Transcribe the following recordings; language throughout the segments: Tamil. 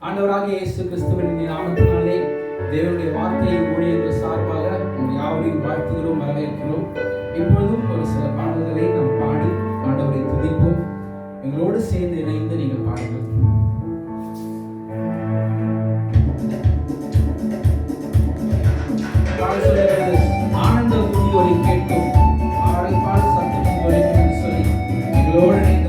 ஆண்டவராகிய இயேசு கிறிஸ்துவின் நாமத்தினாலே தேவனுடைய வார்த்தையை ஊழியர்கள் சார்பாக உங்கள் யாவரையும் வாழ்த்துகிறோம், வரவேற்கிறோம். இப்பொழுதும் ஒரு சில பாடல்களை நாம் பாடி ஆண்டவரை துதிப்போம். எங்களோடு சேர்ந்து இணைந்து நீங்கள் பாடுங்கள். ஆனந்த துதியோரை கேட்கும் ஆடைப்பாடு சத்தம் ஒலிக்கும் என்று சொல்லி எங்களோடு இணைந்து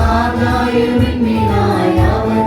ஆகாய விண்ணினாய் அவர்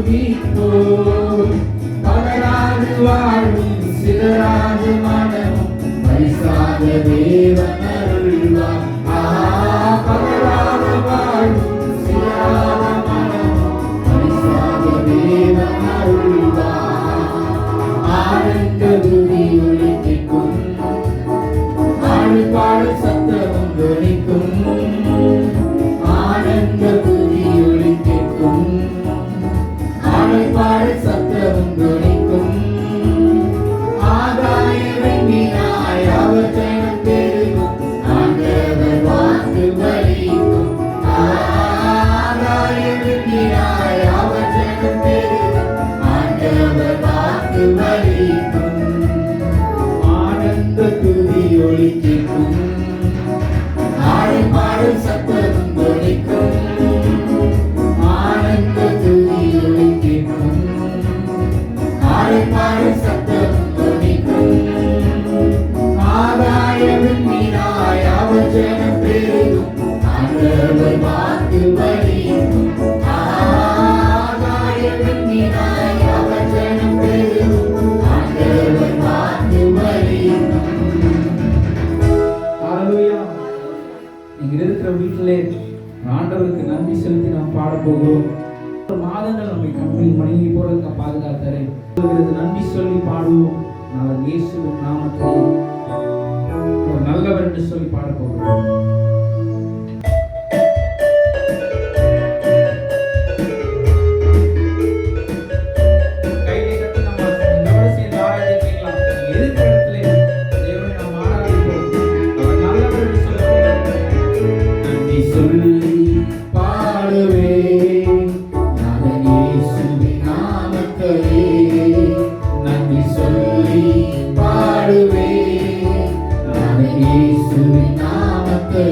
துதிப்போம். பகராது வாழ்வும் சிதறாது மனமும் பரிசாக தேவன் அருள்வார். பகராது வாழ்வும் சிதறாத மனமும் பரிசாக தேவன் அருள்வார். ஆனந்த துதி ஒலிக்கும், ஆழ்பாடு சத்தமும் துணிக்கும். ஆனந்த துதி ஒலிக்கும், ஆழ்பாடு சத்தமும் துணிக்கும். ஆகாய வெண்ணினாய் அவர் ஜனம் பெருகும், ஆண்டவர் வாக்கு பலிக்கும். ஆகாய வெண்ணினாய் அவர் ஜனம் பெருகும், ஆண்டவர் வாக்கு பலிக்கும். ஆனந்த துதி ஒலிக்கும், ஆழ்பாடு சத்தமும் துணிக்கும். ஆனந்த துதி ஒலிக்கும், ஆழ்பாடு சத்தமும் துணிக்கும். ஆகாய வெண்ணினாய் அவர் ஜனம் பெருகும், ஆண்டவர் வாக்கு பலிக்கும். ஆகாய வெண்ணினாய் அவர் ஜனம் பெருகும், ஆண்டவர் வாக்கு பலிக்கும். ஹல்லேலூயா. இங்க இருக்கிற வீட்டிலே ஆண்டவருக்கு நன்றி செலுத்தி நாம் பாட போகிறோம். மாதங்கள் நம்மை கண்ணில் மனைவி போல பாதுகாத்தாரே, நன்றி சொல்லி பாடுவோம். அவர் இயேசுவின் நாமத்தில் ஒரு நல்லவர் என்று சொல்லி பாட போகிறோம். பாடுவே நான் இயேசுவின் நாமத்தை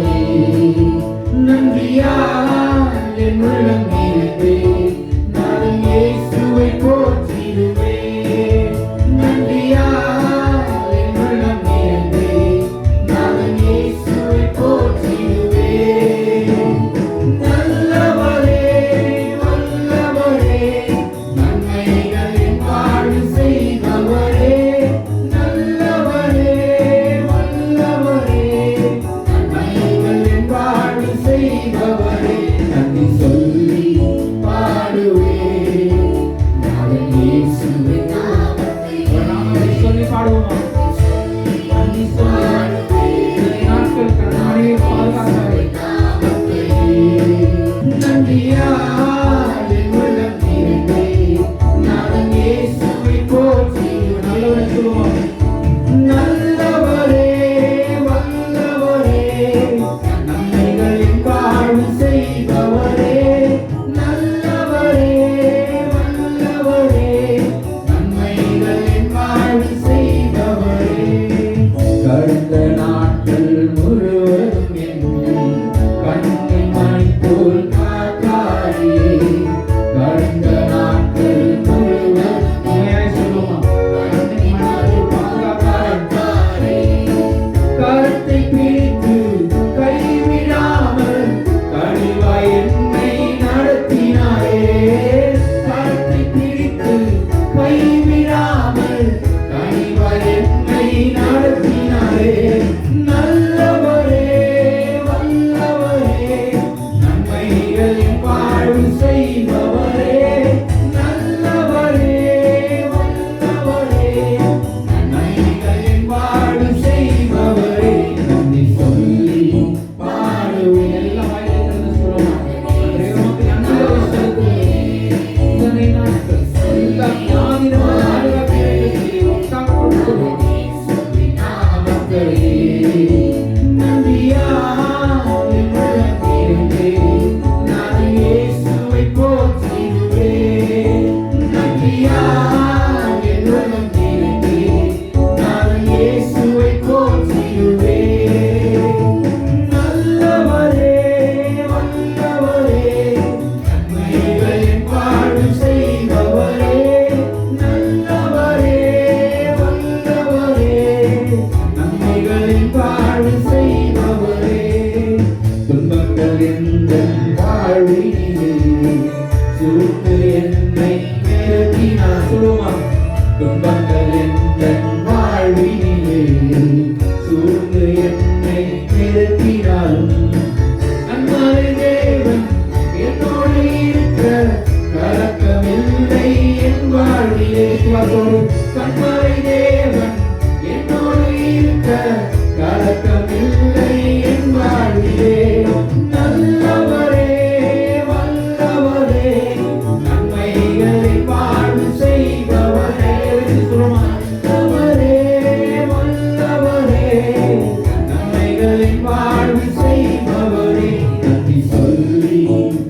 நன்மைகளின் வாழ்வு செய்பவரே நன்றி சொல்லி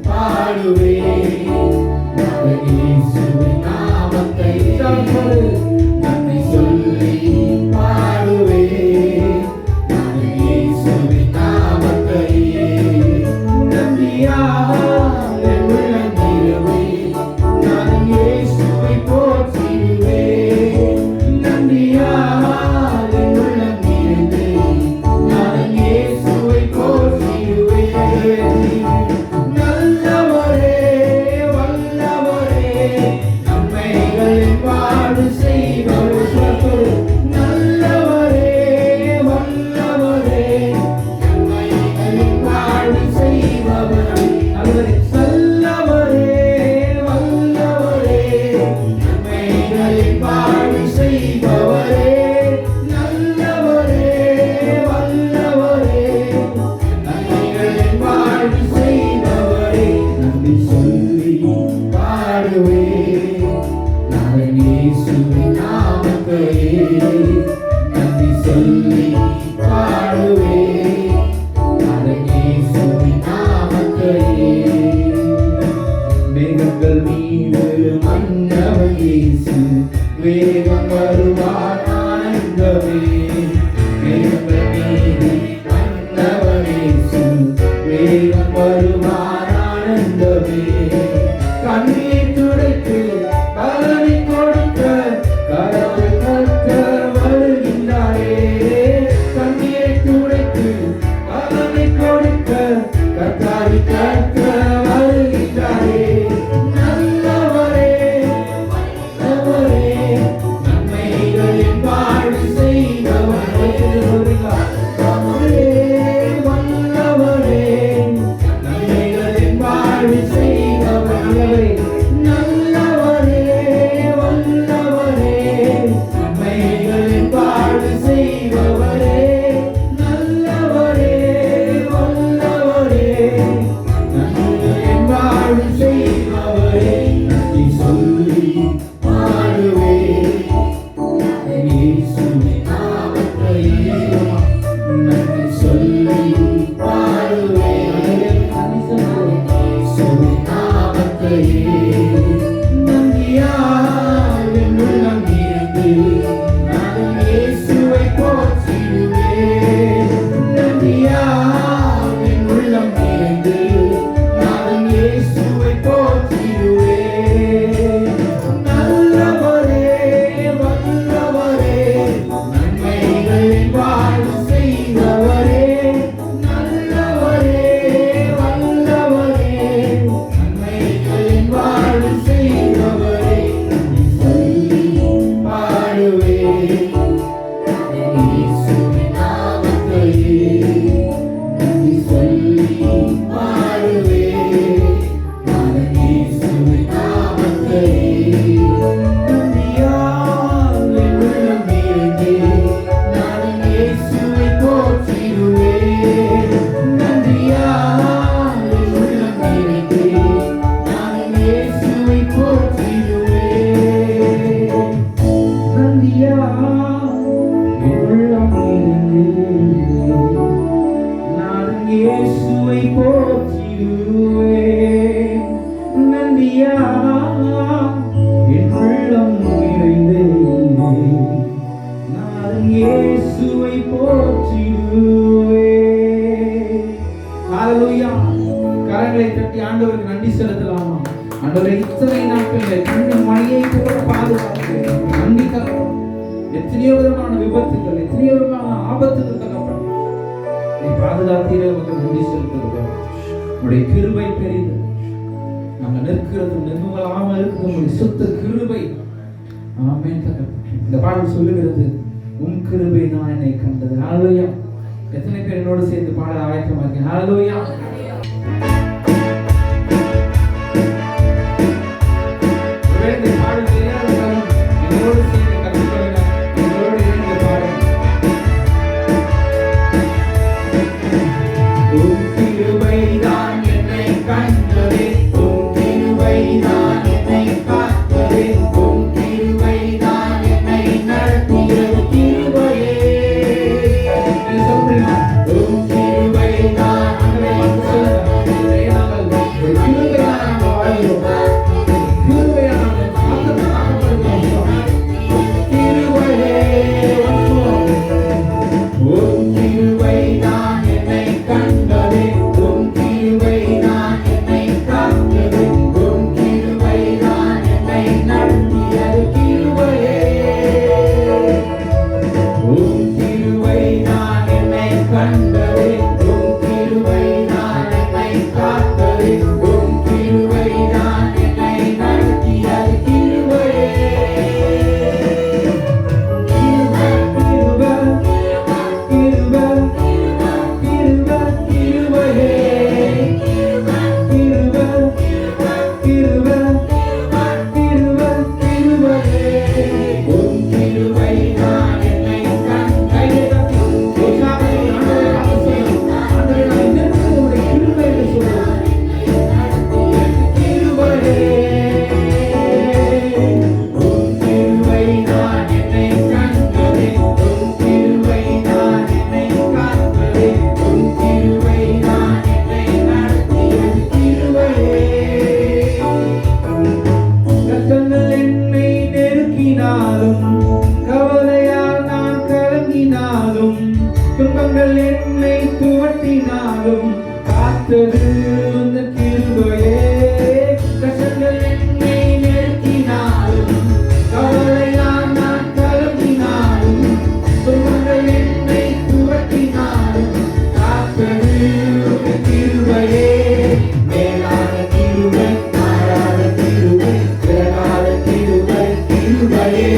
பாடுவேன். இயேசுவின் நாமத்தை நன்றி சொல்லி பாடுவேன். இயேசுவின் நாமத்தை நன்றியாக என் உள்ளத்திருவேன். நான் இயேசுவை போற்றிடுவேன். நன்றியாக என் உள்ளத்திருவேன். நான் இயேசுவை போற்றிடுவேன். நல்லவரே வல்லவரே நன்மைகளின் வாழ்வு செய்பவர். நல்லவரே வல்லவரே நன்மைகளின் வாழ்வு செய்பவர். நல்லவரே வல்லவரே நன்மைகளின் வாழ்வு செய்பவரே. நல்லவரே வல்லவரே நன்மைகளின் வாழ்வு செய்பவரே நன்றி சொல்லி பாடுவேன். நான் இயேசுவின் நாமத்தையே நன்றி சொல்லி பாடுவேன். நான் இயேசுவின் நாமத்தையே. மேகங்கள் மீது மன்னவன் இயேசு வேகம் வருவார் ஆனந்தமே. மேகங்கள் மீது மன்னவன் இயேசு வேகம் வருவார் ஆனந்தமே. கண்ணீர் துடைத்து பலனை கொடுக்க கடவுள் கர்த்தர் வருகின்றாரே. கண்ணீர் துடைத்து பலனை கொடுக்க கர்த்தாதி கர்த்தர் வருகின்றாரே. நல்லவரே வல்லவரே நன்மைகளின் வாழ்வு செய்பவரே. வல்லவரே நன்மைகளின் வாழ்வு செய்பவரே. நல்லவரே வல்லவரே நன்மைகளின் வாழ்வு செய்பவரே. நல்லவரே வல்லவரே நன்மைகளின் வாழ்வு செய்பவரே நன்றி சொல்லி பாடுவேன். இயேசுவின் நாமத்தையே நன்றி சொல்லி பாடுவேன். இயேசுவின் நாமத்தையே நன்றியால் என் உள்ளம் இருந்து நான் இயேசுவை போற்றிடுவேன். நன்றியால் என் உள்ளம் இருந்து நான் இயேசுவை போற்றிடுவேன். நல்லவரே வல்லவரே நன்மைகளின் வாழ்வு செய்பவரே. நல்லவரே வல்லவரே நன்மைகளின் வாழ்வு செய்பவரே நன்றி சொல்லி பாடுவேன். இயேசுவின் நாமத்தையே நன்றி சொல்லி பாடுவேன். நான் இயேசுவின் நாமத்தையே நன்றியால் என் உள்ளம் இருந்து நான் இயேசுவை போற்றிடுவேன். நன்றியால் என் உள்ளம் இருந்து நான் இயேசுவை போற்றிடுவேன். நன்றியால் என் உள்ளம் இருந்து நான் இயேசுவை போற்றிடுவேன். நன்றியால் என் உள்ளம் நிறைந்து நான் இயேசுவை போற்றிடுவேன். ஹalleluya. கரங்களை தட்டி ஆண்டவருக்கு நன்றி செலுத்தலாமா? ஆண்டவரே, இத்தனை நாட்களில் கண்ணு மணியை போல பாதுகாத்து நன்றி தகப்பன். எத்தனையோ விதமான விபத்துகள், எத்தனையோ விதமான ஆபத்துகள் தகப்பன் நீ பாதுகாத்தீரே, உனக்கு நன்றி செலுத்துகிறோம். உடைய கிருபை பெரிது. நாங்கள் நிற்கிறது நிர்மூலமாக இருக்கிறது உடைய சுத்த கிருபை. ஆமென் தகப்பன். இந்த பாடல் சொல்லுகிறது, உன் கிருபை தான் என்னை கண்டது. ஹalleluya. எத்தனை பேர் என்னோடு சேர்ந்து பாட ஆயத்தமா இருக்கீங்க? ஹalleluya. இந்த பாடல் தெரியாதவர்கள் என்னோடு சேர்ந்து கற்றுக்கொள்ளுங்க. என்னோடு இணைந்து பாடுங்க. உன் கிருபை தான் என்னை கண்டதே, உன் கிருபை தான் என்னை காத்ததே, உன் கிருபை தான் என்னை நடத்தியது கிருபையே. சொல்றீங்க, உன் காத்தது உந்தன் கிருபையே. கஷ்டங்கள் என்னை நெருக்கினாலும், கவலையால் நான் கலங்கினாலும், துன்பங்கள் என்னை துரத்தினாலும், காத்தது உந்தன் கிருபையே. மேலான கிருபை, மாறாத கிருபை, விலகாத கிருபை, கிருபையே.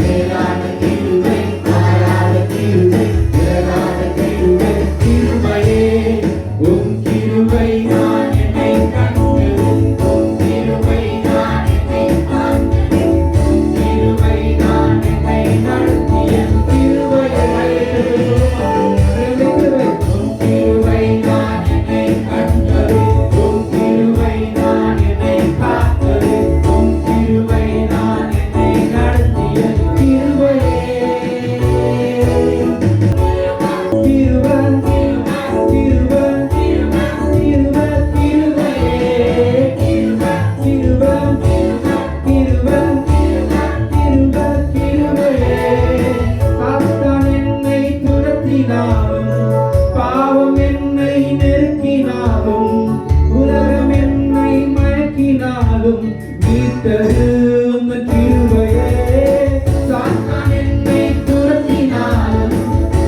மேலான கிருபை, மாறாத கிருபை, விலகாத கிருபை, கிருபையே. உம் கிருபை நான் என்னை கண்டது, உம் கிருபை நான் என்னை காண்பது, உம் கிருபை நான் என்னை நடத்திய கிருபையே. உம் கிருபை நான் என்னை கண்டது, உம் கிருபை நான் என்னை காத்தது, உம் கிருபை நான் என்னை நடத்திய கிருபையே. பாவம் என்னை நெருக்கினாலும், உலகம் என்னை மயக்கினாலும், மீட்டது உந்தன் கிருபையே. சாத்தான் என்னை துரத்தினாலும்,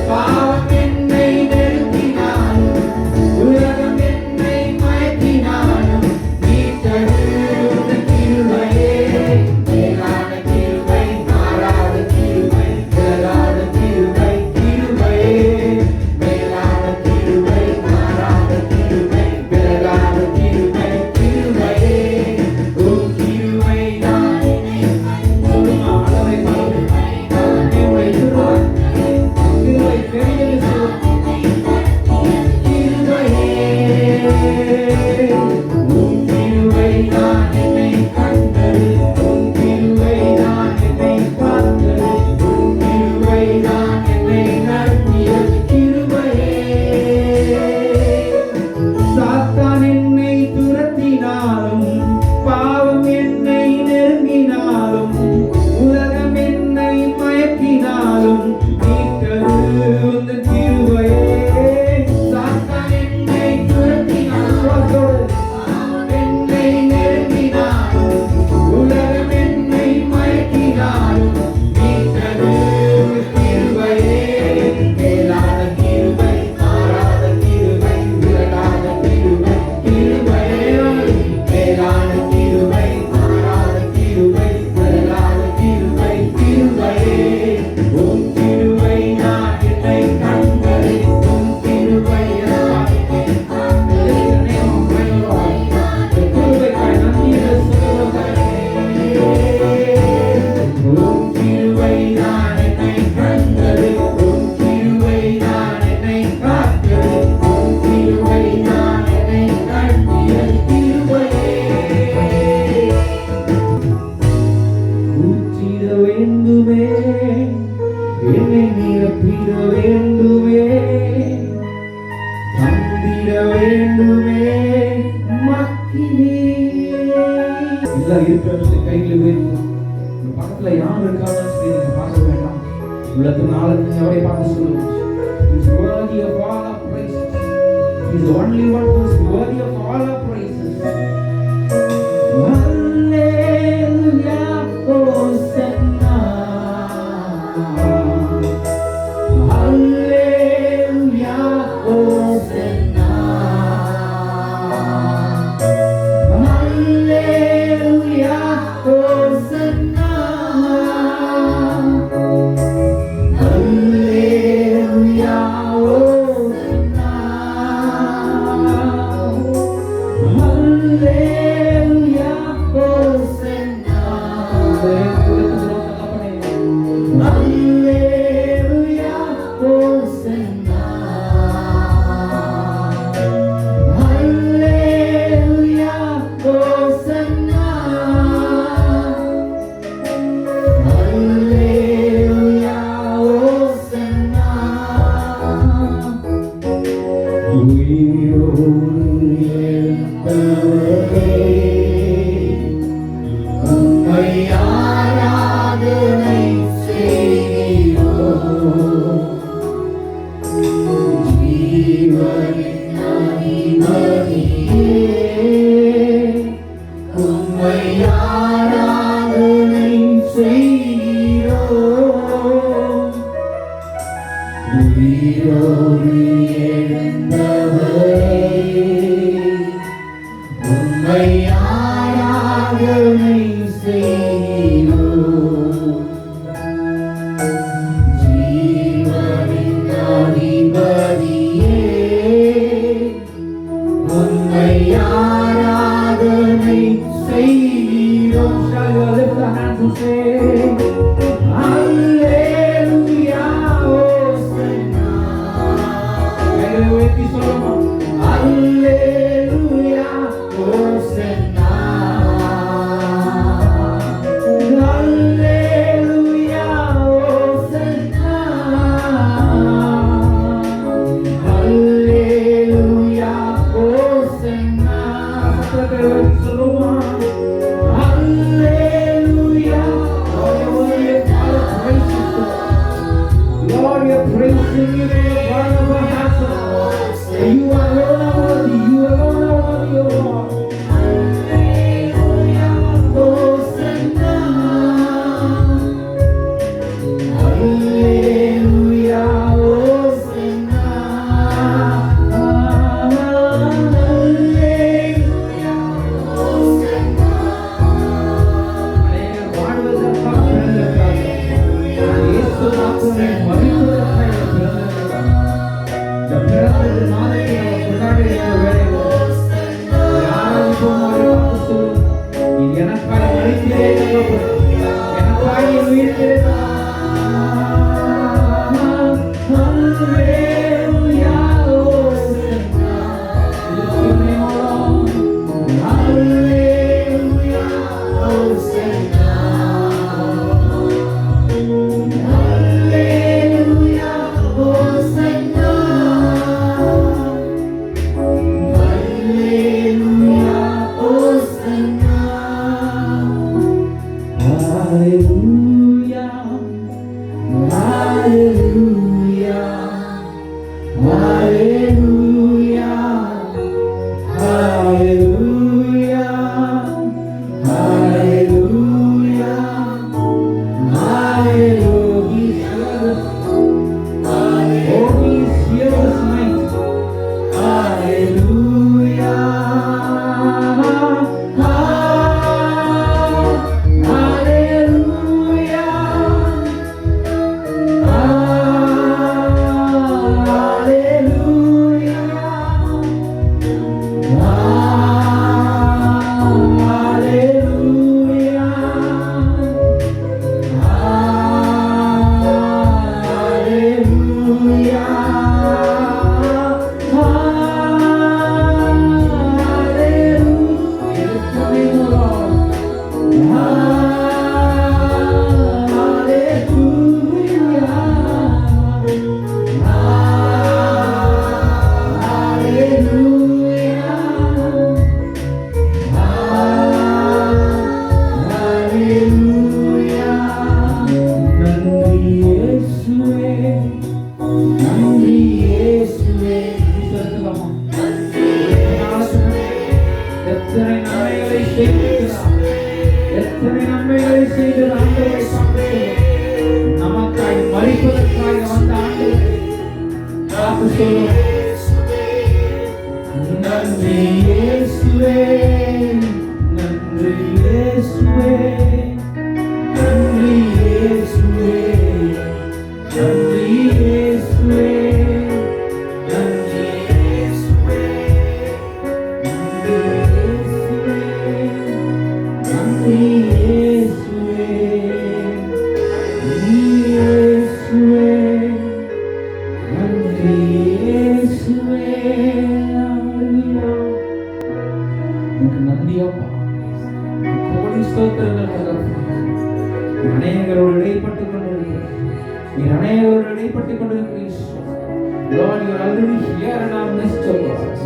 பாவம் என்னை நெருக்கினாலும், உலகம் என்னை மயக்கினாலும், மீட்டது உந்தன் கிருபையே. மேலான கிருபை, மாறாத கிருபை, விலகாத கிருபை, கிருபையே. மேலான கிருபை, மாறாத கிருபை, விலகாத கிருபை, கிருபையே. உம் கிருபை நான் என்னை அளவை மறந்து கிருபை திருவாய் கிருபை பெரியது கிருபையே. உம் கிருபை நான் என்னை கண்டது, உம் கிருபை நான் என்னை காத்தது, உம் கிருபை நான் என்னை நடத்திய கிருபையே. சாத்தான் என்னை துரத்தினாலும், பாவம் என்னை நெருங்கினாலும், உலகம் என்னை மயக்கினாலும், மீட்டது உந்தன் கிருபையே. சாத்தான் என்னை துரத்தினாலும், என்னை நெருங்கினாலும், உலகம் என்னை மயக்கினாலும், மீட்டது உந்தன் கிருபையே. மேலான கிருபை, மாறாத கிருபை, விலகாத கிருபை, கிருபையே. மேலான கிருபை, மாறாத கிருபை, விலகாத கிருபை, கிருபையே. உம் கிருபை நான் என்னை கண்டது, உம் கிருபை நான் என்னை காத்தது. கிருபைக்காய் நன்றி சொல்லுகிறேன். உம் கிருபை நான் என்னை கண்டது, உம் கிருபை நான் என்னை காத்தது, உம் கிருபை நான் என்னை நடத்திய கிருபையே. ஊற்றிட வேண்டுமே, என்னை நிரப்பிட வேண்டுமே, தந்திட வேண்டுமே மக்கினி. எல்லாம் இருக்கிறது கைகளை உயர்த்தி இந்த பக்கத்துல யார் இருக்காங்கன்னு சொல்லி நீங்க பார்க்க வேண்டாம். உள்ளத்தின் ஆழத்தை அவரை பார்த்து சொல்லுங்க. He is worthy of all our praises. He is the only one who is worthy of all our praises. Hallelujah, Hosanna. Hallelujah, Hosanna. Hallelujah, Hosanna. Hallelujah, Hosanna. Hallelujah, Hosanna. Hallelujah, Hosanna. Hallelujah, Hosanna. Hallelujah, Hosanna. உயிரோடு எழுந்தவரே, உம்மை ஆராதனை செய்கிறோம். ஜீவனின் அதிபதியே, சொல்லுமா? அல்லேலூயா ஹோசன்னா, அல்லேலூயா ஹோசன்னா, அல்லேலூயா ஹோசன்னா. சத்தத்தை சொல்லுமா? அல்லேலூயா. Lord, we are praising you, Lord of our hearts. You alone are worthy, you alone are worthy, O Lord. Hallelujah, Hosanna. Hallelujah, Hosanna. Hallelujah, Hosanna. அநேகர் வாழ்வதற்காக பிறந்திருக்கிறார்கள். ஆனால் இயேசு மாத்திரமே மரிப்பதற்காக பிறந்திருக்கிறார். இந்த பிறந்த நாளை அவர் கொண்டாடுகிற வேளையில் ஆராதிப்போம். அவரை பார்த்து சொல்லும், நீ எனக்காக மரித்தீரே தகப்பனே, எனக்காக நீ உயிர்த்தீரே. Hallelujah, Hosanna. Lift your name, O Lord. Hallelujah, Hosanna. Hallelujah, Hosanna. Hallelujah, Hosanna. Hallelujah, Hallelujah, Hallelujah, Hallelujah, Hallelujah, Hallelujah. Oh, He's here this night. Hallelujah, Hallelujah, எத்தனை நன்மைகளை செய்திருக்கிறார், எத்தனை நன்மைகளை செய்து ஆண்டவரை பார்க்கிறோம். நமக்காய் மரிப்பதற்காக வந்த ஆண்டவரை பார்த்து சொல்லுவோம். நன்றி இயேசுவே, நன்றி இயேசுவே, நன்றி இயேசுவே, நன்றி இயேசுவே, நன்றி இயேசுவே, நன்றி இயேசுவே, இயேசுவே, நன்றி இயேசுவே. ஹல்லேலூயா. உனக்கு நன்றி அப்பா, கோடி ஸ்தோத்திரங்கள் தகப்பனே. அநேகரோடு இடைப்பட்டுக் கொண்டிருக்கிறேன், நீ அநேகரோடு இடைப்பட்டுக் கொண்டிருக்கிறீர். Lord, you are already here in our midst, O God.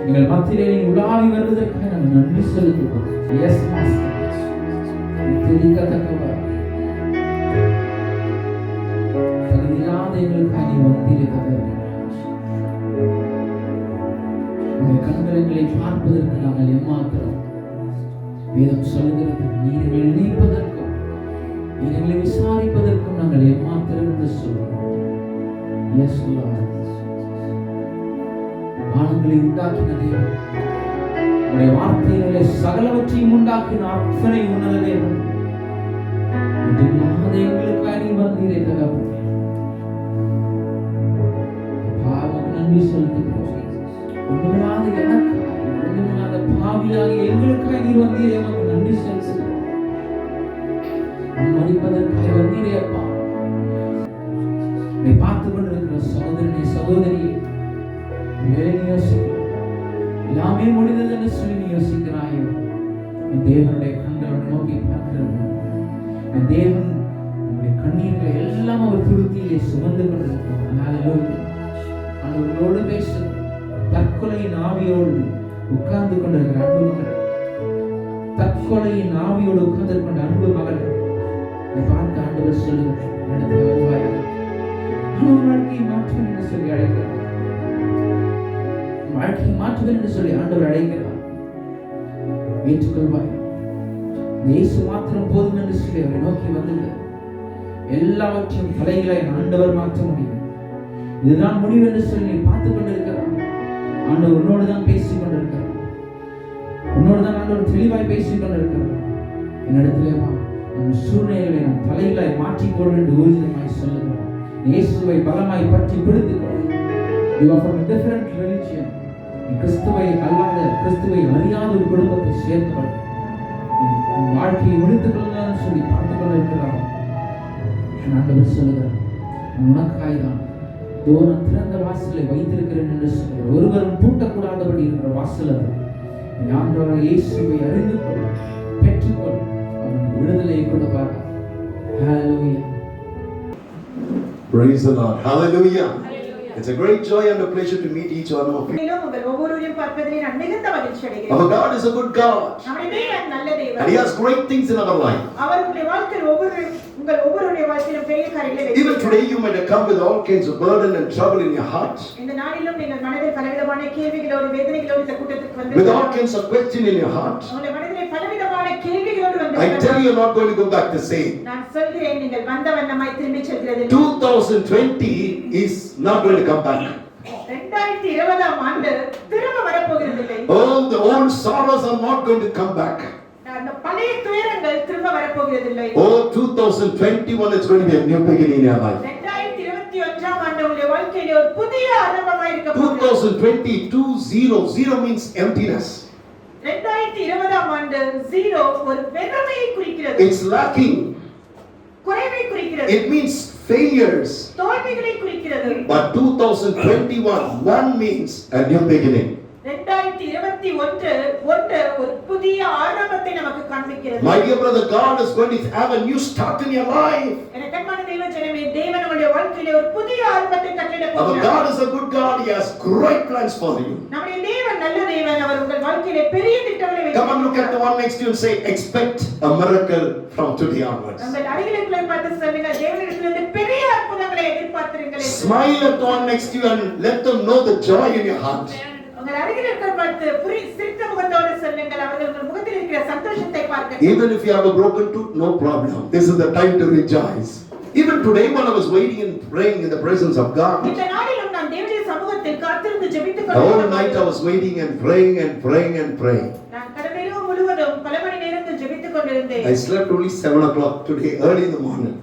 எங்கள் மத்தியிலே நீ உலாவி வருவதற்காக நாங்கள் நன்றி செலுத்துகிறோம். Yes, Master. துதிக்கத்தக்கவர். தகுதியில்லாத எங்களுக்காக நீ வந்திருக்கிறவர். உங்கள் கண்களை பார்ப்பதற்கு நாங்கள் ஏமாத்திரம். வேதம் சொல்லுகிறது, நீர் எங்களை நினைப்பதற்கும் நீர் எங்களை விசாரிப்பதற்கும் நாங்கள் ஏமாத்திரம் என்று சொல்லுவோம். Yes, Lord. வானங்களை உண்டாக்கின தேவன், உடைய வார்த்தையிலே சகலவற்றையும் உண்டாக்கின அத்தனை உன்னத தேவன், இல்லாத எங்களுக்காக நீ வந்தீரே தகப்பனே. பாவம் நன்றி செலுத்துகிறோம். ஒன்றுமில்லாத எனக்காக, ஒன்றுமில்லாத பாவியாக எங்களுக்காக நீ வந்தீரே, உனக்கு நன்றி செலுத்துகிறோம். மறிப்பதற்காக வந்தீரே அப்பா. நீ பார்த்து கொண்டிருக்கிற சகோதரனே, சகோதரியே, ஒருவேளை நீ யோசிக்கலாம், எல்லாமே முடிந்தது என்று சொல்லி நீ யோசிக்கிறாயோ, என் தேவனுடைய கண்களை நோக்கி பார்க்கிறது. என் தேவன் உங்களுடைய கண்ணீர்களை எல்லாம் அவர் துருத்தியிலே சுமந்து கொண்டிருக்கிறார். அவர்களோடு பேச தற்கொலையின் ஆவியோடு உட்கார்ந்து கொண்டிருக்கிற அன்பு மகள், தற்கொலையின் ஆவியோடு உட்கார்ந்து கொண்ட அன்பு மகள், பார்த்து ஆண்டவர் சொல்லுகிறார், இடத்துல வருவாயா, வாழ்க்கையை மாற்றுவேன் என்று சொல்லி அழைக்கிறார். வாழ்க்கையை மாற்றுவேன் என்று சொல்லி ஆண்டவர் அழைக்கிறார். ஏற்றுக்கொள்வாயா, இயேசு மாத்திரம் போதும் என்று சொல்லி அவரை நோக்கி வந்துள்ளார். எல்லாவற்றையும் தலைகளை ஆண்டவர் மாற்ற முடியும். இதுதான் முடிவு என்று சொல்லி பார்த்துக் கொண்டிருக்கிறார். ஆண்டவர் உன்னோடு தான் பேசிக் கொண்டிருக்கிறார். உன்னோடு தான் ஆண்டவர் தெளிவாய் பேசிக் கொண்டிருக்கிறார். என்னிடத்திலே வா, உன் சூழ்நிலைகளை நம் தலைகளை மாற்றிக்கொள் என்று ஊர்ஜிதமாய் சொல்லுகிறார். இயேசுவை பலமாய் பற்றி பிடித்துக் கொள். You are from a different religion. கிறிஸ்துவை அல்லாத, கிறிஸ்துவை அறியாத ஒரு குடும்பத்தை சேர்ந்தவள். வாழ்க்கையை முடித்துக் கொள்ளலாம் சொல்லி பார்த்துக் கொண்டிருக்கிறார். ஆண்டவர் சொல்லுகிறார், உனக்காய்தான் தூரம் திறந்த வாசலை வைத்திருக்கிறேன் என்று சொல்கிறார். ஒருவரும் பூட்டக்கூடாதபடி இருக்கிற வாசல் அது. ஆண்டவர் இயேசுவை அறிந்து கொள், பெற்றுக்கொள், அவனுக்கு விடுதலையை கொடுப்பார். Hallelujah. Praise the Lord. Hallelujah. It's a great joy and a pleasure to meet each one of you. Our God is a good God. And He has great things in our life. Even today you might have come with all kinds of burden and trouble in your heart. With all kinds of questions in your heart. I tell you, you're not going to go back the same. 2020 is not going to come back. Oh, the old sorrows are not going to come back. Oh, 2021 is going to be a new beginning in your life. 2020, 0 means emptiness. It's lacking. It means failures. But 2021, 1 means a new beginning. My dear brother, God is going to have a new start in your life. Our God is a good God. He has great plans for you. Come and look at the one next to you and say, expect a miracle from today onwards. Smile at the one next to you and let them know the joy in your heart. Even if you have a broken tooth, no problem. This is the time to rejoice. Even today when I was waiting and praying in the presence of God, the whole night I was waiting and praying and praying and praying. I slept only 7 o'clock today, early in the morning.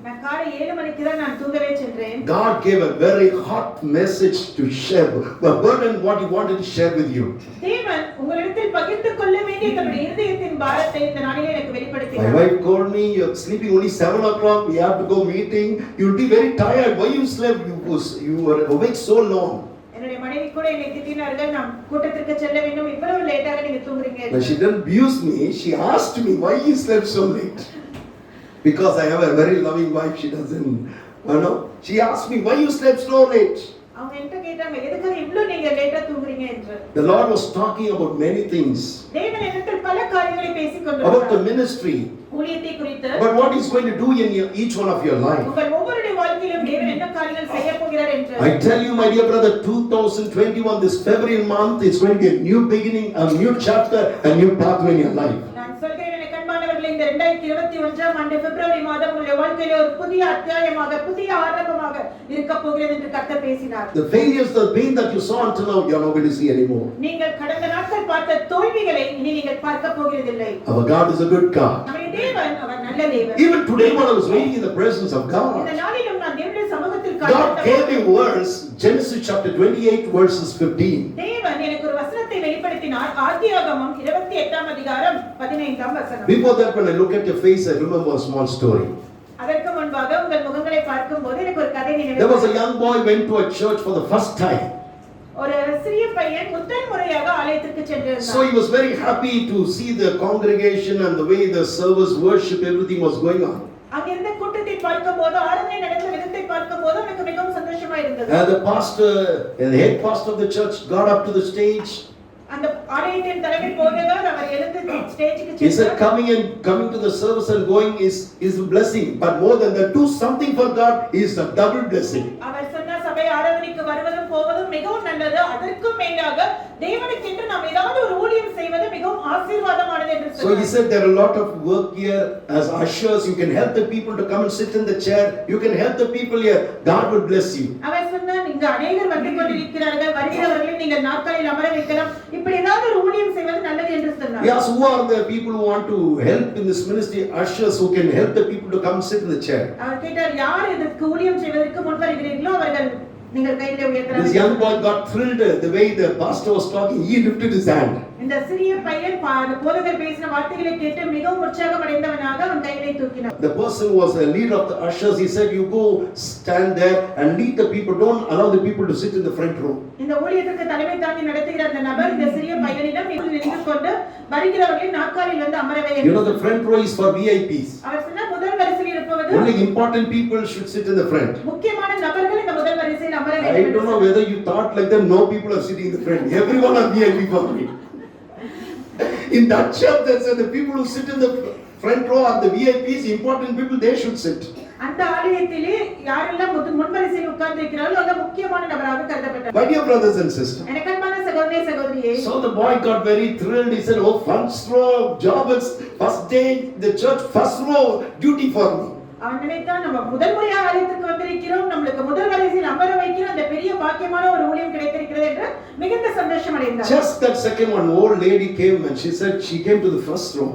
God gave a very hot message to share, the burden what He wanted to share with you. My wife called me, you're sleeping only 7 o'clock, we have to go meeting, you'll be very tired. Why you slept? You were awake so long. But she didn't abuse me. She asked me, why you slept so late? Because I have a very loving wife. She doesn't, she asked me, why you slept so late? The Lord was talking about many things. About the ministry. But what He's going to do in each one of your life. I tell you, my dear brother, 2021, this February month, it's going to be a new beginning, a new chapter, a new pathway in your life. The failures, the pain that you saw until now, you are not going to see anymore. Our God is a good God. Even today when I was waiting in the presence of God, God gave me verse, Genesis chapter 28 verses 15. Before that, when I look at your face, I remember a small story. There was a young boy went to a church for the first time. சிறிய பையன் முதல் முறையாக ஆலயத்திற்கு சென்றிருந்தான். So he was very happy to see the congregation and the way the service, worship, everything was going on. அங்கிருந்த கூட்டத்தை பார்க்கும்போது ஆராதனை நடந்த விதத்தை பார்க்கும்போது அவனுக்கு மிகவும் சந்தோஷமா இருந்தது. The pastor, the head pastor of the church got up to the stage. அந்த ஆலயத்தின் தலைமை போதகர் அவர் எழுந்து ஸ்டேஜுக்கு He said சென்றார். coming to the service and going is a blessing, but more than that, do something for God is a double blessing. அவர் சொன்னார், சபை ஆராதனைக்கு வருவதும் போவதும் மிகவும் நல்லது, அதற்கும் மேலாக தேவனுக்கென்று நாம் ஏதாவது ஒரு ஊழியம் செய்வது மிகவும் ஆசீர்வாதமானது என்று So he சொன்னார். said there are a lot of work here as ushers. You can help the people to come and sit in the chair. You can help the people here. God will bless you. அவர் சொன்னார், இங்க அநேகர் வந்து கொண்டிருக்கிறார்கள், வருகிறவர்களை நீங்கள் நாற்காலியில் அமர வைக்கலாம், இப்படி ஏதாவது ஒரு ஊழியம் செய்வது நல்லது என்று சொன்னார். Yes, who are the people who want to help in this ministry? Ushers who can help the people to come sit in the chair. அவர் கேட்டார், யார் இதற்கு ஊழியம் செய்வதற்கு முன் வருகிறீர்களோ அவர்கள் நீங்கள் கையிலே This உயர்த்தலாம். young boy got thrilled the way the pastor was talking. He lifted his hand. இந்த சிறிய பையன் போதகர் பேசின வார்த்தைகளை கேட்டு மிகவும் உற்சாகம் அடைந்தவனாக அவன் கைகளை தூக்கினான். The person who was the leader of the ushers. He said, "You go stand there and lead the people. Don't allow the people to sit in the front row." இந்த ஊழியத்துக்கு தலைமை தாங்கி நடத்துகிற அந்த நபர் இந்த சிறிய பையனிடம் நின்று கொண்டு வருகிறவர்களை நாற்காலியில் வந்து அமர வை You know the front row is for VIPs. அவர் சொன்னார், முதல் வரிசையில் இருப்பவர் Only important people should sit in the front. முக்கியமான நபர்கள் இந்த முதல் வரிசையில் அமர I வேண்டும். don't know whether you thought like that. No people are sitting in the front. Everyone are VIP for me. In that church, they said the people who sit in the front row are the VIPs, important people. They should sit. அந்த ஆலயத்திலே யாரெல்லாம் முன் வரிசையில் உட்கார்ந்து இருக்கிறார்களோ அவங்க முக்கியமான நபராக கருதப்பட்டார். My dear brothers and sisters. எனக்கு அன்பான சகோதரனே சகோதரியே, So the boy got very thrilled. He said, "Oh, first row job is first day the church, first row duty for me." அவன் நினைத்தான், நம்ம முதல் முறையாக ஆலயத்துக்கு வந்திருக்கிறோம், நம்மளுக்கு முதல் வரிசையில் அமர வைக்கிற அந்த பெரிய பாக்கியமான ஒரு ஊழியம் கிடைத்திருக்கிறது என்று மிகுந்த சந்தோஷம் அடைந்தார். Just that second one, old lady came and she said she came to the first row.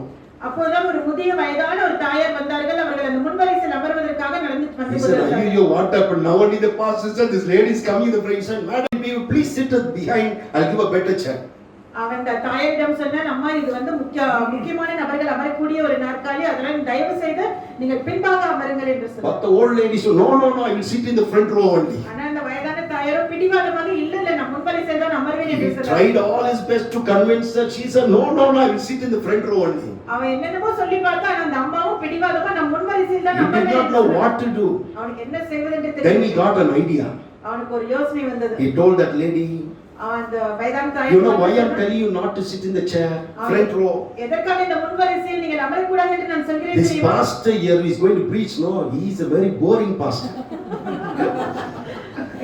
அப்போதான் ஒரு முதிய வயதான ஒரு தாயார் வந்தார்கள். அவர்கள் அந்த முன் வரிசையில் அமர்வதற்காக நடந்து He வந்து said, கொண்டிருந்தார்கள். "You what happened?" Now only the pastor said, "This lady is coming in the front." He said, "Madam, please sit behind. I'll give a better chair." அவன் அந்த தாயாரிடம் சொன்னான், அம்மா இது வந்து முக்கியமான நபர்கள் அமரக்கூடிய ஒரு நாற்காலி, அதனால தயவு செய்து நீங்கள் பின்பாக அமருங்கள் என்று சொன்னார். But the old lady said, "No, I will sit in the front row only." ஆனா அந்த வயதான தாயாரோ பிடிவாதமாக இல்ல நான் முன் வரிசையில் தான் அமர்வேன் என்று He சொன்னார். tried all his best to convince her. She said, "No, I will sit in the front row only." அவன் என்னென்னமோ சொல்லி பார்த்தா, ஆனா அந்த அம்மாவும் பிடிவாதமா நான் முன் வரிசையில் தான் He did அமர்வேன் not என்று know சொன்னார். what to do. அவனுக்கு என்ன செய்வது என்று Then he தெரியல. got an idea. அவனுக்கு ஒரு யோசனை வந்தது. He told that lady, அவன் அந்த வயதான "You know why தாயார் I'm telling you not to sit in the chair, front row? எதற்காக இந்த முன் வரிசையில் நீங்கள் அமரக்கூடாது என்று நான் சொல்கிறேன் This தெரியுமா? pastor here is going to preach. No, he is a very boring pastor."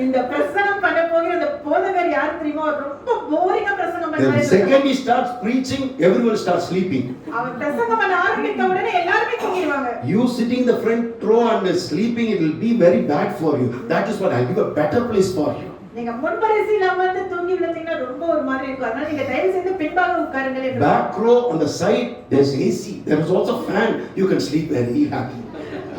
இந்த பிரசங்கம் பண்ண போகிற அந்த போதகர் யார் தெரியுமா? ரொம்ப போரிங்கா பிரசங்கம் The பண்றாரு. second he starts preaching, everyone starts sleeping. அவன் பிரசங்கம் பண்ண ஆரம்பித்த உடனே எல்லாரும் தூங்கிடுவாங்க. You sitting in the front row and sleeping, it will be very bad for you. That is what I'll give a better place for you. நீங்க முன் வரிசையில் அமர்ந்து தூங்கி விழுந்தீங்கன்னா ரொம்ப ஒரு மாதிரி இருக்கும். அதனால நீங்க தயவு செய்து பின்பாக உட்காருங்கள் என்று. Back row on the side, there's AC. There is also fan. You can sleep very happy.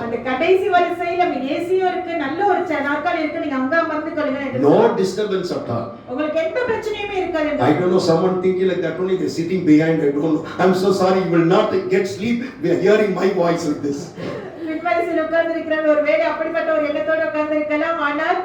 அந்த கடைசி வரிசையில ஏசியும் இருக்கு, நல்ல ஒரு நாற்காலி இருக்கு, நீங்க அங்க அமர்ந்து கொள்ளுங்கள் என்று. No disturbance at all. உங்களுக்கு எந்த பிரச்சனையுமே இருக்காது என்று. I don't know, someone thinking like that only, they're sitting behind. I don't know. I'm so sorry, you will not get sleep. We are hearing my voice like this. பின் வரிசையில் உட்கார்ந்து இருக்கிறவங்க ஒரு வேளை அப்படிப்பட்ட ஒரு எண்ணத்தோட உட்கார்ந்து இருக்கலாம், ஆனால்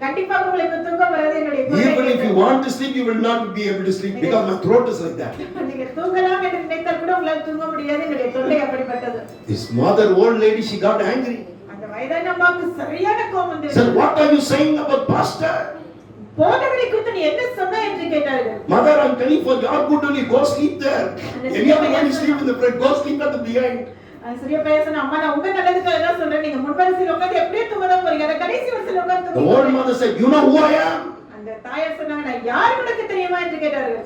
கண்டிப்பாக உங்களுக்கு தூக்கம் வராது. என்னுடைய Even if you want to sleep, you will not be able to sleep because my throat is like that. நீங்க தூங்கலாம் என்று நினைத்தால் கூட உங்களால் தூங்க முடியாது. என்னுடைய தொண்டை அப்படிப்பட்டது. This mother, old lady, she got angry. அந்த வயதான அம்மாவுக்கு சரியான கோபம் வந்தது. Said, "What are you saying about pastor?" போதகரை குறித்து நீ என்ன சொன்ன என்று கேட்டார்கள். Mother, I'm telling for your good only, go sleep there. Anyone when you sleep in the front, go sleep at the behind. சரியா பேசணும், அம்மா நான் உங்க நல்லதுக்காக தான் சொல்றேன். நீங்க முன் வரிசையில் உட்கார்ந்து எப்படியே தூங்கதான் போறீங்க, அத கடைசி வரிசையில் உட்கார்ந்து The old mother said, "You know who I am?" அந்த தாயார் சொன்னாங்க, நான் யார் உனக்கு தெரியுமா என்று கேட்டார்கள்.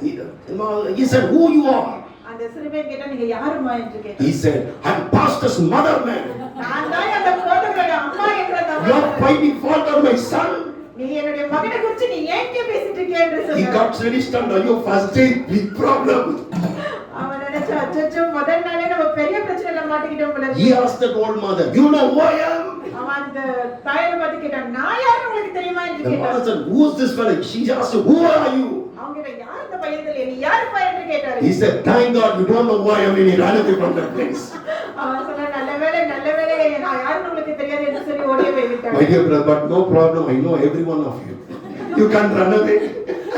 He said, "Who you are?" அந்த சிறுவன் கேட்டா, நீங்க யாருமா என்று கேட்டார். He said, "I'm pastor's mother, man. நான் தான் அந்த போதகரோட அம்மா என்ற You are finding fault on my son." நீ என்னுடைய மகனை குறித்து நீ ஏன் பேசிட்டு இருக்க என்று He சொன்னார். got very stunned. Are you fasting? Big problem. அவன் நினைச்சா, அச்சச்சோ முதல் நாளே நம்ம பெரிய பிரச்சனையில மாட்டிக்கிட்டோம் போல இருக்கு. He asked that old mother, "You know who I am?" அவன் அந்த தாயாரை பார்த்து கேட்டான், நான் யாரு உங்களுக்கு தெரியுமா என்று The mother கேட்டான். said, "Who is this fellow?" She asked, "Who are you?" அவங்க கிட்ட யார் இந்த பையன் தெரியல, நீ யாருப்பா என்று கேட்டாரு. He said, "Thank God you don't know who I am," and he ran away from that place. அவன் சொன்னான், நல்ல வேளை நான் யாருன்னு உங்களுக்கு தெரியாது என்று சொல்லி ஓடியே போய் விட்டான். My dear brother, but no problem. I know every one of you. You can't run away.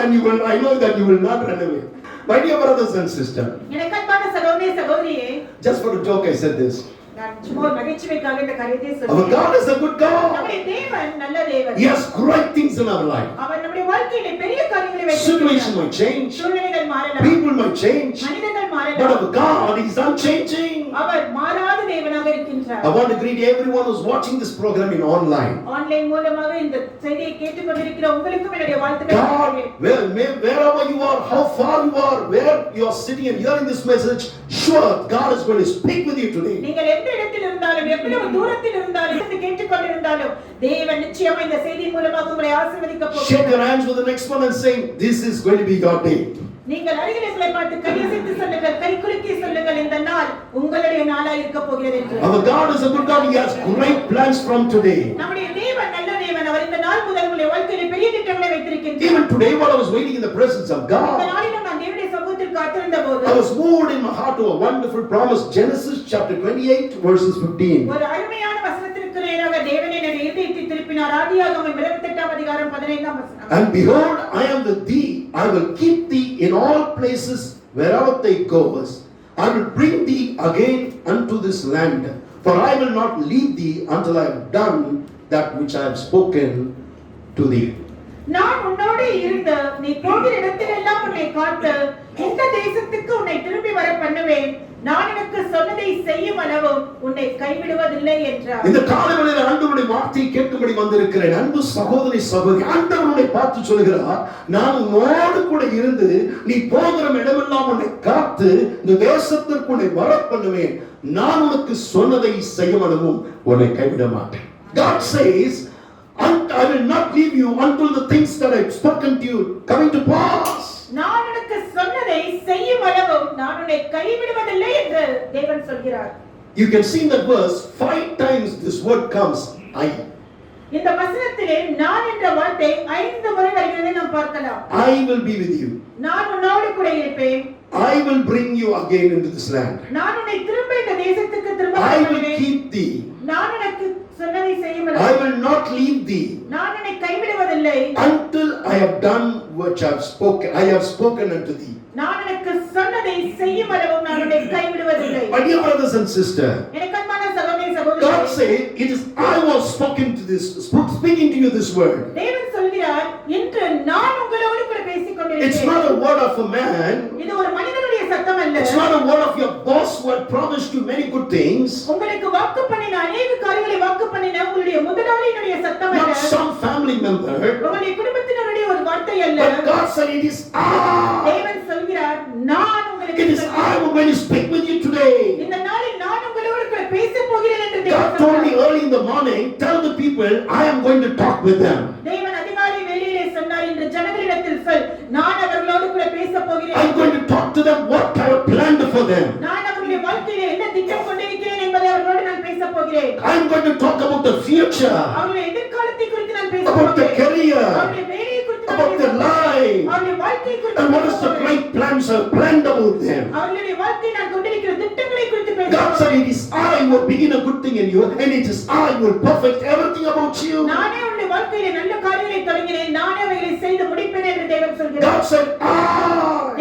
and I know that you will not run away. My dear brothers and sisters, எனக்கு அன்பான சகோதரனே சகோதரியே, just for a joke I said this. நான் சும்மா ஒரு நகைச்சுவைக்காக இந்த காரியத்தை Our சொல்றேன். God is a good God. நம்முடைய தேவன் நல்ல தேவன். He has great things in our life. அவர் நம்முடைய வாழ்க்கையிலே பெரிய காரியங்களை வைத்திருக்கிறார். Situation might change, சூழ்நிலைகள் மாறலாம், people might change, மனிதர்கள் but மாறலாம். our God is unchanging. அவர் மாறாத தேவனாக இருக்கின்றார். I want to greet everyone who's watching this program in online. Online மூலமாக இந்த செய்தியை கேட்டுக்கொண்டிருக்கிற உங்களுக்கும் என்னுடைய வாழ்த்துக்களை God, தெரிவிக்கிறேன். wherever you are, how far you are, where you are sitting and hearing this message, sure God is going to speak with you today. நீங்கள் எந்த இடத்தில் இருந்தாலும் எவ்வளவு தூரத்தில் இருந்தாலும் இருந்து கேட்டுக்கொண்டிருந்தாலும் தேவன் நிச்சயமா இந்த செய்தி மூலமாக உங்களை ஆசீர்வதிக்க Shake your போகிறார். hands with the next one and saying, this is going to be your day. நீங்கள் அருகில் உங்களை பார்த்து கையசைத்து சொல்லுங்கள், கை குலுக்கி சொல்லுங்கள், இந்த நாள் உங்களுடைய நாளாக இருக்க போகிறது என்று. Our God is a good God. He has great plans from today. நம்முடைய தேவன் நல்ல தேவன். அவர் இந்த நாள் முதல் உங்களுடைய வாழ்க்கையிலே பெரிய திட்டங்களை வைத்திருக்கின்றார். Even today while I was waiting in the presence of இந்த God, நாளிலும் நான் தேவனுடைய சமூகத்தில் காத்திருந்த போது I was moved in my heart to a wonderful promise. Genesis chapter 28 verses 15. ஒரு அருமையான வசனத்திற்கு நேராக தேவன் என்னுடைய இதயத்தை திருப்பினார். ஆதியாகமம் 28ஆம் அதிகாரம் 15ஆம் வசனம். And behold, I am with thee. I will keep thee in all places wherever thou goest. I will bring thee again unto this land. For I will not leave thee until I have done that which I have spoken to thee. நான் உன்னோடு இருந்து நீ போகிற இடத்திலெல்லாம் உன்னை காத்து இந்த தேசத்துக்கு உன்னை திரும்பி வர பண்ணுவேன். நான் எனக்கு சொன்னதை செய்யும் அளவும் உன்னை கைவிடுவதில்லை என்றார். இந்த காலவெளியில் ஆண்டவருடைய வார்த்தையை கேட்கும்படி வந்திருக்கிறேன். அன்பு சகோதரி சகோதரி, ஆண்டவருடைய பார்த்து சொல்கிறார், நான் உன்னோடு கூட இருந்து நீ போகிற இடமெல்லாம் உன்னை காத்து இந்த தேசத்திற்கு உன்னை வர பண்ணுவேன். நான் உனக்கு சொன்னதை செய்யும் அளவும் உன்னை கைவிட மாட்டேன். God says, I will not leave you until the things that I have spoken to you coming to pass. நான் உனக்கு சொன்னதை செய்யும் அளவும் நான் உன்னை கைவிடுவதில்லை என்று தேவன் சொல்கிறார். You can see in that verse 5 times this word comes, I. இந்த வசனத்திலே நான் என்ற வார்த்தை 5 முறை வருகிறதை நாம் பார்க்கலாம். I will be with you. நான் உன்னோடு கூட இருப்பேன். I will bring you again into this land. நான் உன்னை திரும்ப இந்த தேசத்துக்கு திரும்ப I will பண்ணுவேன். keep thee. நான் உனக்கு சொன்னதை செய்யும் I அளவும் will not leave thee நான் உன்னை கைவிடுவதில்லை until I have done what I have spoken unto thee. நான் உனக்கு சொன்னதை செய்யும் அளவும் நான் உன்னை கைவிடுவதில்லை. My dear brothers and sisters, எனக்கு அன்பான சகோதரனே God சகோதரிகளே, said, it is I was speaking to you this word. தேவன் சொல்கிறார், இன்று நான் உங்களோடு கூட பேசிக் It's கொண்டிருக்கிறேன். not a word of a man. இது ஒரு மனிதனுடைய சத்தம் அல்ல. It's not a word of your boss who had promised you many good things. உங்களுக்கு வாக்கு பண்ணின அநேக காரியங்களை வாக்கு பண்ணின உங்களுடைய முதலாளியினுடைய சத்தம் Not அல்ல. some family member. உங்களுடைய குடும்பத்தினருடைய ஒரு வார்த்தை அல்ல. But God said, it is I. தேவன் சொல்கிறார், நான் உங்களுக்கு It is I who is going to speak with you today. இந்த நாளில் நான் உங்களோடு கூட பேசப் போகிறேன் என்று God தேவன் told me சொன்னார். early in the morning, tell the people, I am going to talk with them. தேவன் அதிகாலை வேளையிலே சொன்னார், இன்று ஜனங்களிடத்தில் சொல், நான் அவர்களோடு கூட பேசப் போகிறேன். I'm going to talk to them what I have planned for them. நான் அவர்களுடைய வாழ்க்கையிலே என்ன திட்டம் கொண்டிருக்கிறேன் என்பதை அவர்களோடு நான் பேசப் போகிறேன். I'm going to talk about the future, அவர்களுடைய எதிர்காலத்தை குறித்து நான் பேசப் about the போகிறேன். career, அவர்களுடைய வேலையை குறித்து நான் about பேசப் their போகிறேன். life, அவர்களுடைய வாழ்க்கையை குறித்து and what is பேசப் the போகிறேன். great plans I have planned about them. அவர்களுடைய வாழ்க்கையை நான் கொண்டிருக்கிற திட்டங்களை குறித்து God பேசப் said, போகிறேன். it is I who will begin a good thing in you, and it is I who will perfect everything about you. நானே உன்னுடைய வாழ்க்கையிலே நல்ல காரியங்களை தொடங்கினேன், நானே அவைகளை செய்து முடிப்பேன் என்று தேவன் சொல்கிறார். God said, I.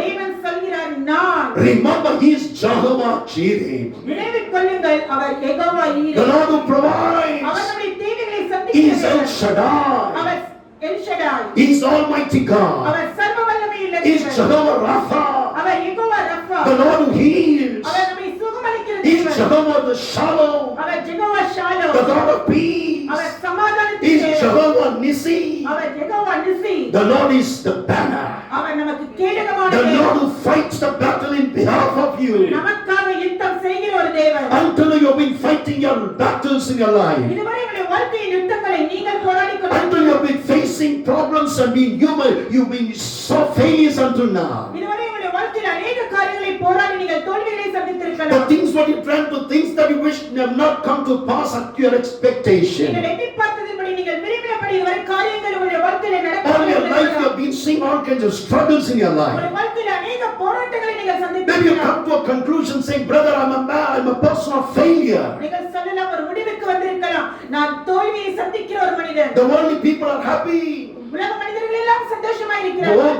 தேவன் சொல்கிறார், நான். Remember, He is Jehovah Jireh, நினைவில் கொள்ளுங்கள், அவர் யெகோவா ஈரே. the Lord who our provides. நம்முடைய தேவைகளை He is El சந்திக்கிறவர். Shaddai. அவர் El Shaddai. He is Almighty God. அவர் சர்வ வல்லமையுள்ள He is தேவன். Jehovah Rapha, அவர் யெகோவா ரஃபா. the Lord who heals. அவர் நம்மை சுகமளிக்கிற He is தேவன். Jehovah the Shalom, அவர் யெகோவா ஷாலோம். the God of peace. அவர் சமாதானத்தின் He is தேவன். Jehovah Nissi, our Jehovah நிசி. the Lord is the banner, அவர் நமக்கு கேடகமான the Lord தேவன். who fights the battle in behalf of you. நமக்காக யுத்தம் செய்கிற ஒரு தேவன். Until you have been fighting your battles in your life, இதுவரை உங்களுடைய வாழ்க்கையின் யுத்தங்களை நீங்கள் போராடிக் until you கொண்டிருக்கிறீர்கள். have been facing problems and you've been so failures until now. இதுவரை உங்களுடைய வாழ்க்கையில் அநேக காரியங்களை போராடி நீங்கள் தோல்விகளை The சந்தித்திருக்கலாம். things what you trying to things that you wish have not come to pass at your expectation. நீங்கள் எதிர்பார்த்ததின்படி விரும்பினபடி நீங்கள் விரும்பினபடி வர காரியங்கள் உங்களுடைய வாழ்க்கையில All your life you have been seeing all kinds of struggles in your life. உங்களுடைய வாழ்க்கையில अनेक போராட்டங்களை நீங்கள் Then you சந்திப்பீர்கள். come to a conclusion saying, brother, I'm a person of failure. நீங்கள் சொல்லலாம் ஒரு முடிவுக்கு வந்திருக்கலாம், நான் தோல்வியை சந்திக்கிற ஒரு மனிதன். The worldly people are happy. உலக மனிதர்கள் எல்லாம் சந்தோஷமா இருக்கிறார்கள்.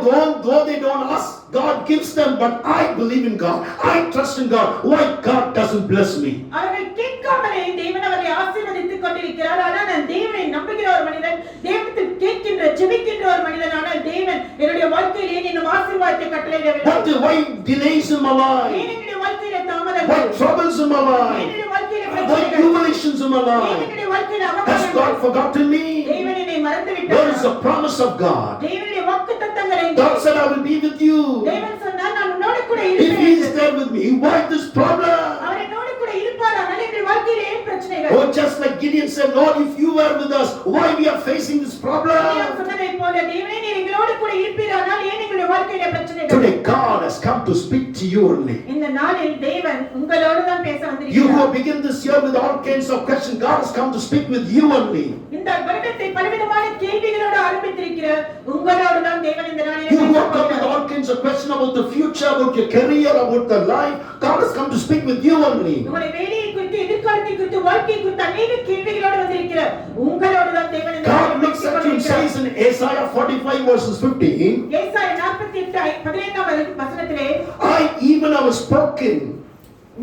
Though they don't ask, God gives them, but I believe in God. I trust in God. Why God doesn't bless me? அவர்கள் கேட்காமலே தேவன் அவர்களை ஆசீர்வதித்துக் கொண்டிருக்கிறார். ஆனால் நான் தேவனை நம்புகிற ஒரு மனிதன், தேவனிடத்தில் கேட்கின்ற ஜெபிக்கின்ற ஒரு மனிதன், ஆனால் தேவன் என்னுடைய வாழ்க்கையில் ஏன் இன்னும் ஆசீர்வாதத்தை கட்டளையிடவில்லை? Why delays in my life? ஏன் என்னுடைய வாழ்க்கையில தாமதம்? Why troubles in my life? என்னுடைய வாழ்க்கையில Why பிரச்சனைகள்? tribulations in my ஏன் life? என்னுடைய வாழ்க்கையில Has அவமானங்கள்? God forgotten me? தேவன் என்னை மறந்து Where is விட்டார். the promise of God? தேவனுடைய வாக்குத்தத்தங்களை God said, I will be with you. தேவன் சொன்னார், நான் உன்னோடு கூட If He இருப்பேன். is there with me, why this problem? அவர் என்னோடு கூட இருப்பார். ஆனால் என்னுடைய வாழ்க்கையில ஏன் பிரச்சனைகள்? Oh, just like Gideon said, Lord, if you were with us, why we are facing this நான் problem? சொன்னதைப் போல, தேவனே நீர் எங்களோடு கூட இருப்பீர். ஆனால் ஏன் எங்களுடைய வாழ்க்கையில பிரச்சனைகள்? Today, God has come to speak to you only. இந்த நாளில் தேவன் உங்களோடு தான் பேச You who வந்திருக்கிறார். have begun this year with all kinds of questions, God has come to speak with you only. இந்த வருடத்தை பலவிதமான கேள்விகளோடு ஆரம்பித்திருக்கிற உங்களோடு தான் தேவன் இந்த நாளில் You who பேச have come with போகிறார். all kinds of questions about the future, about your career, about the life, God has come to speak with you only. உங்களுடைய வேலையை குறித்து, எதிர்காலத்தை குறித்து, வாழ்க்கை குறித்து அநேக கேள்விகளோடு வந்திருக்கிற உங்களோடு தான் தேவன் இந்த God நாளில் looks basic at you and கொண்டிருக்கிறார். says in Isaiah 45 verses 15, ஏசாயா 48:15 வசனத்திலே, I even have spoken.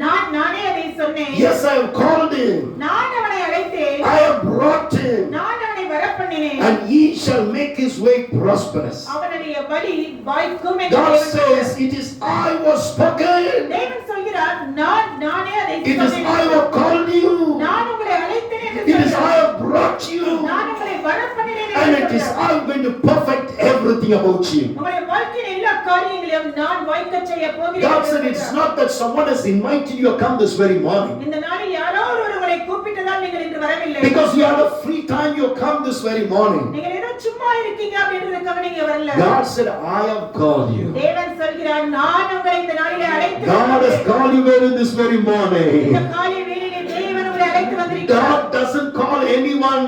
நானே அதை சொன்னேன். Yes, I have called him. நான் அவனை அழைத்தேன். I have brought him. நான் அவனை வரப்பண்ணினேன். And he shall make his way prosperous. அவனுடைய வழி வாய்க்கும் என்று God தேவன் says, சொல்கிறார். it is I was spoken. தேவன் சொல்கிறார், நானே அதை It is சொன்னேன். I have called you. நான் உங்களை அழைத்தேன் என்று It is I சொல்கிறார். have brought you. நான் உங்களை வரப்பண்ணினேன் And என்று it is சொல்கிறார். I am going to perfect everything about you. உங்களுடைய வாழ்க்கையின் எல்லா காரியங்களையும் நான் வாய்க்கச் செய்ய போகிறேன் God என்று said it's சொல்கிறார். not that someone has invited you to come this very morning. இந்த நாளில் யாரோ ஒருவர் உங்களை கூப்பிட்டதால் நீங்கள் இன்று வரவில்லை. Because you had a free time, you come this very morning. நீங்கள் ஏதோ சும்மா இருக்கீங்க அப்படின்றதுக்காக நீங்க வரல. God said, I have called you. தேவன் சொல்கிறார், நான் உங்களை இந்த நாளிலே அழைத்து God has called you here in this very இந்த morning. காலை வேளையிலே தேவன் உங்களை அழைத்து வந்திருக்கிறார். God doesn't call anyone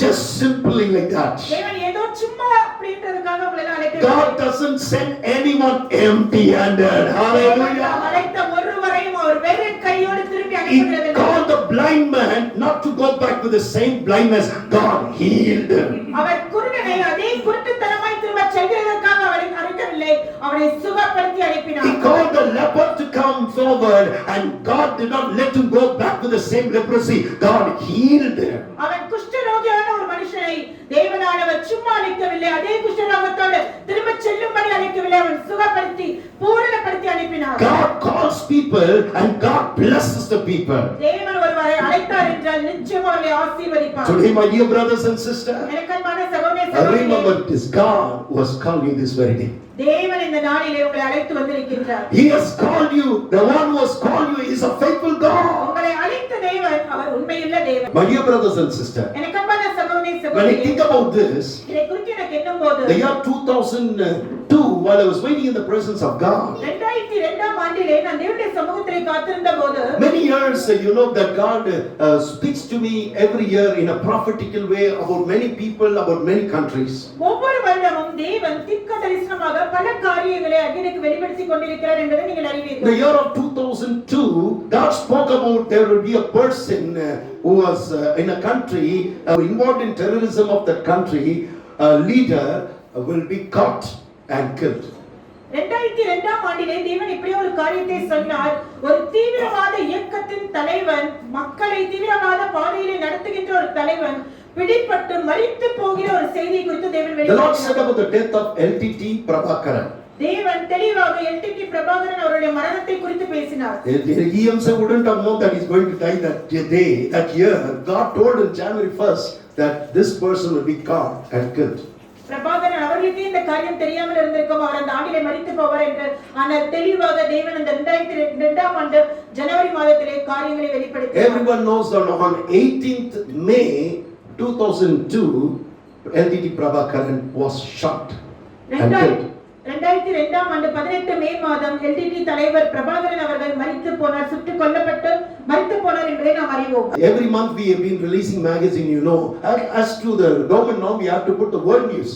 just simply like that. தேவன் ஏதோ சும்மா அப்படின்றதுக்காக உங்களை எல்லாம் அழைத்து God doesn't send anyone empty-handed. Hallelujah. அழைத்த ஒருவரையும் அவர் வெறும் கையோடு திரும்பி He அனுப்புகிறதில்லை. called the blind man not to go back with the same blindness. God healed him. அவர் குருடனை அதே குருட்டுத்தனமாய் திரும்ப செல்கிறதற்காக அவரை அழைக்கவில்லை, அவரை சுகப்படுத்தி He அனுப்பினார். called the leper to come forward, and God did not let him go back with the same leprosy. God healed him. அவன் குஷ்டரோகியான ஒரு மனுஷனை தேவனானவர் சும்மா அழைக்கவில்லை, அதே குஷ்டரோகத்தோடு திரும்ப செல்லும்படி அழைக்கவில்லை, அவன் சுகப்படுத்தி பூரணப்படுத்தி அனுப்பினார். God calls people and God blesses the people. தேவன் ஒருவரை அழைத்தார் என்றால் நிச்சயம் அவரை ஆசீர்வதிப்பார். Today, my dear brothers and sisters, எனக்கு அன்பான சகோதர I சகோதரிகளே, remember it is God who has called you this very day. தேவன் இந்த நாளிலே உங்களை அழைத்து வந்திருக்கின்றார். He has called you. The one who has called you is a faithful God. உங்களை அழைத்த தேவன் அவர் உண்மையுள்ள தேவன். My dear brothers and sisters, எனக்கு அன்பான சகோதர when I சகோதரிகளே, think about this, இதை குறித்து எனக்கு எண்ணும்போது the year 2002, while I was waiting in the presence of God, 2002ஆம் ஆண்டிலே நான் தேவனுடைய சமூகத்திலே காத்திருந்த போது many years, you know, that God speaks to me every year in a prophetical way about many people, about many countries. ஒவ்வொரு வருடமும் தேவன் தீர்க்க தரிசனமாக பல காரியங்களை எனக்கு வெளிப்படுத்திக் கொண்டிருக்கிறார் என்பதை நீங்கள் In the அறிவீர்கள். year of 2002, God spoke about there will be a person who was in a country involved in terrorism of that country, a leader will be caught and killed. 2002ஆம் ஆண்டிலே தேவன் இப்படி ஒரு காரியத்தை சொன்னார். ஒரு தீவிரவாத இயக்கத்தின் தலைவன், மக்களை தீவிரவாத பாதையிலே நடத்துகின்ற ஒரு தலைவன் பிடிபட்டு மரித்து போகிற ஒரு செய்தி குறித்து தேவன் The Lord said வெளிப்படுத்தினார். about the death of LTT Prabhakaran. தேவன் தெளிவாக எல்டிடி பிரபாகரன் அவருடைய மரணத்தை குறித்து பேசினார். He himself wouldn't have known that he's going to die that day, that year. God told him January 1st that this person will be caught and killed. Prabhakaran அவர்களுக்கு இந்த காரியம் தெரியாமல் இருந்திருக்கும், அவர் அந்த ஆண்டிலே மரித்து போவார் என்று. ஆனால் தெளிவாக தேவன் அந்த 2002ஆம் ஆண்டு ஜனவரி மாதத்திலே காரியங்களை வெளிப்படுத்தினார். Everyone knows that on 18th May 2002, LTT Prabhakaran was shot and killed. 2002 ஆம் ஆண்டு 18 மே மாதம் எல்டிடி தலைவர் பிரபாகரன் அவர்கள் மரித்து போனார், சுட்டுக் கொல்லப்பட்டு மரித்து போனார் என்பதை நாம் அறிவோம். Every month we have been releasing magazine, you know. As to the government now, we have to put the world news.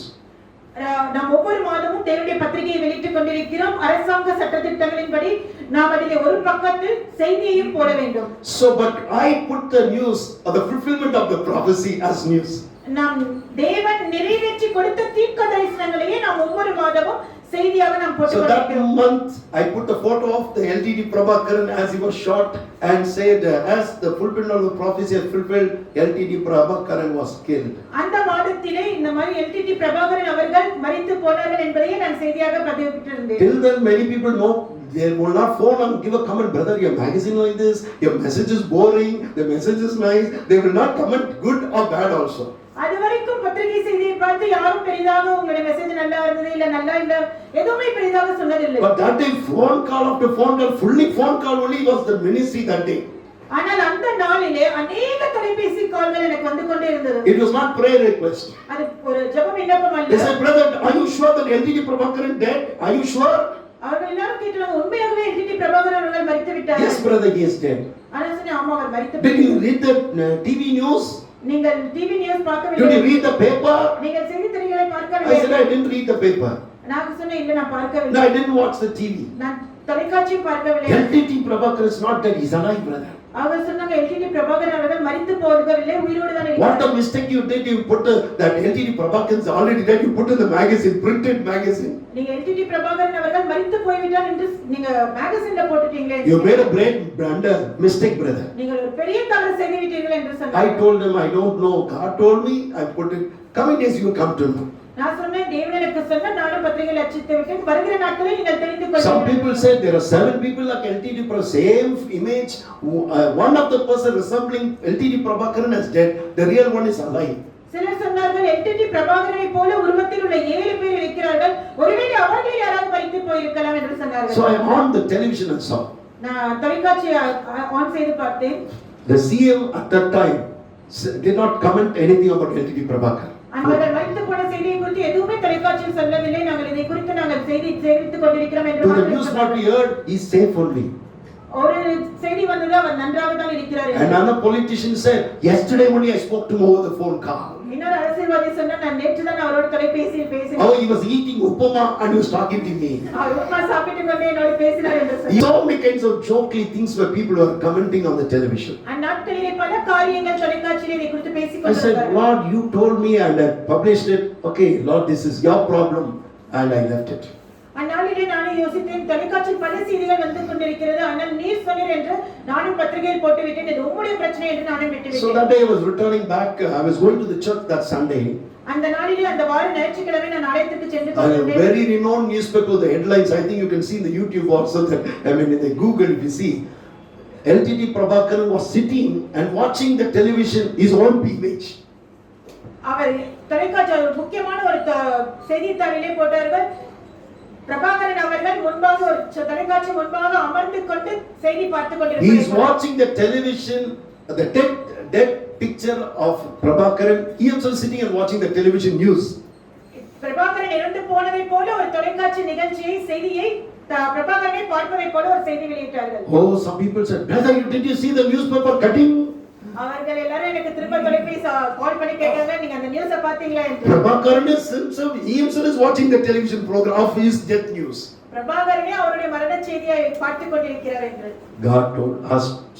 நாம் ஒவ்வொரு மாதமும் தேவனுடைய பத்திரிகையை வெளியிட்டுக் கொண்டிருக்கிறோம். அரசாங்க சட்டதிட்டங்களின்படி நாம் அதிலே ஒரு பக்கத்தில் செய்தியையும் போட வேண்டும். So but I put the news or the fulfillment of the prophecy as news. நாம் தேவன் நிறைவேற்றி கொடுத்த தீர்க்க தரிசனங்களையே நாம் ஒவ்வொரு மாதமும் செய்தியாக நாம் போட்டு So that கொண்டிருக்கிறோம். month I put a photo of the LTT Prabhakaran as he was shot and said as the fulfillment of the prophecy has fulfilled, LTT Prabhakaran was killed. அந்த மாதத்திலே இந்த மாதிரி எல்டிடி பிரபாகரன் அவர்கள் மரித்து போனார்கள் என்பதையே நான் செய்தியாக பதிவிட்டிருந்தேன். Till then many people know, they will not phone and give a comment, brother your magazine like this, your message is boring, the message is nice. They will not comment good or bad also. அதுவரைக்கும் பத்திரிகை செய்தியை பார்த்து யாரும் பெரிதாக உங்களுடைய மெசேஜ் நல்லா இருந்தது இல்ல நல்லா இல்ல எதுவுமே பெரிதாக சொன்னதில்லை. But that day phone call after phone call, fully phone call only was the ministry that day. ஆனால் அந்த நாளிலே अनेक தொலைபேசி கால்கள் எனக்கு வந்து கொண்டே இருந்தது. It was not prayer request. அது ஒரு ஜெப விண்ணப்பம் அல்ல. They said, brother, are you sure that LTT Prabhakaran dead? Are you sure? அவர்கள் எல்லாரும் கேட்டாங்க, உண்மையாகவே எல்டிடி பிரபாகரன் அவர்கள் மரித்து விட்டாரா? Yes brother, he is dead. நான் சொன்னேன், ஆமா அவர் மரித்து Did you read the TV news? நீங்கள் டிவி நியூஸ் Did பார்க்கவில்லை? you read the paper? நீங்கள் செய்தித்தாள்களை I பார்க்கவில்லை? said I didn't read the paper. நான் சொன்னேன், இல்ல நான் No, பார்க்கவில்லை. I didn't watch the TV. நான் தொலைக்காட்சியை பார்க்கவில்லை. LTT Prabhakaran is not dead, he's alive brother. அவர் சொன்னாங்க, எல்டிடி பிரபாகரன் அவர்கள் மரித்து போகவில்லை, உயிரோடு தான் What இருக்கிறார். a mistake you did, you put that LTT Prabhakaran is already dead, you put in the magazine, printed magazine. நீங்க எல்டிடி பிரபாகரன் அவர்கள் மரித்து போய்விட்டார் என்று நீங்க மேகசின்ல போட்டுட்டீங்களே. You made a great blunder, mistake brother. நீங்கள் ஒரு பெரிய தவறு செய்து விட்டீர்கள் என்று I சொன்னார். told him I don't know, God told me, I put it, coming days you will come to know. நான் சொன்னேன், தேவன் எனக்கு சொன்ன நானும் பத்திரிகையில் அச்சிட்டு விட்டேன், வருகிற நாட்களில் நீங்கள் தெரிந்து Some கொள்ளுங்கள். people said there are 7 people like LTT Prabhakaran, same image, one of the person resembling LTT Prabhakaran is dead, the real one is alive. சிலர் சொன்னார்கள், எல்டிடி பிரபாகரனை போல உருவத்தில் உள்ள 7 பேர் இருக்கிறார்கள், ஒருவேளை அவர்கள் யாராவது மரித்து போயிருக்கலாம் என்று சொன்னார்கள். So I on the television and saw. நான் தொலைக்காட்சியை ஆன் செய்து பார்த்தேன். The CM at that time did not comment anything about LTT Prabhakaran. அவர்கள் மரித்து போன செய்தியை குறித்து எதுவுமே தொலைக்காட்சியில் சொல்லவில்லை. நாங்கள் இதை குறித்து நாங்கள் செய்தி சேகரித்துக் கொண்டிருக்கிறோம் என்று To the news what we heard, he is safe only. ஒரு செய்தி வந்தது, அவர் நன்றாக தான் இருக்கிறார் என்று. Another politician said, yesterday only I spoke to him over the phone call. இன்னொரு அரசியல்வாதி சொன்னார், நான் நேற்று தான் அவரோட தொலைபேசியில் பேசினேன். Oh, he was eating upama and he was talking to me. அவர் உப்புமா சாப்பிட்டு கொண்டே என்னோடு பேசினார் என்று சொன்னார். So many kinds of jokey things where people were commenting on the television. அந்நாட்களிலே பல காரியங்கள் தொலைக்காட்சியிலே இதை குறித்து பேசிக் I said, கொண்டிருந்தார்கள். Lord, you told me and I published it. Okay, Lord, this is your problem. And I left it. அந்நாளிலே நானும் யோசித்தேன், தொலைக்காட்சியில் பல செய்திகள் வந்து கொண்டிருக்கிறது, ஆனால் நீர் சொன்னீர் என்று நானும் பத்திரிகையில் போட்டு விட்டேன், இது உங்களுடைய பிரச்சனை என்று நானும் விட்டு So விட்டேன். that day I was returning back. I was going to the church that Sunday. அந்த நாளிலே அந்த வார ஞாயிற்றுக்கிழமை நான் ஆலயத்துக்கு சென்று A கொண்டிருந்தேன். very renowned newspaper, the headlines, I think you can see in the YouTube also, that, I mean in the Google if you see, LTT Prabhakaran was sitting and watching the television, his own image. அவர் தொலைக்காட்சி ஒரு முக்கியமான ஒரு செய்தித்தாளிலே போட்டார்கள், பிரபாகரன் அவர்கள் முன்பாக ஒரு தொலைக்காட்சி முன்பாக அமர்ந்து கொண்டு செய்தி பார்த்து He is கொண்டிருக்கிறார். watching the television, the dead picture of Prabhakaran. He himself sitting and watching the television news. Prabhakaran இறந்து போனதை போல ஒரு தொலைக்காட்சி நிகழ்ச்சியை செய்தியை பிரபாகரனை பார்ப்பதை போல ஒரு செய்தி வெளியிட்டார்கள். Oh, some people said, brother, did you see the newspaper cutting? அவர்கள் எல்லாரும் எனக்கு திரும்ப தொலைபேசி கால் பண்ணி கேட்டாங்க, நீங்க அந்த நியூஸை பாத்தீங்களா என்று. Prabhakaran is himself, he himself is watching the television program of his death news. பிரபாகரனே அவருடைய மரண செய்தியை பார்த்து கொண்டிருக்கிறார் என்று. God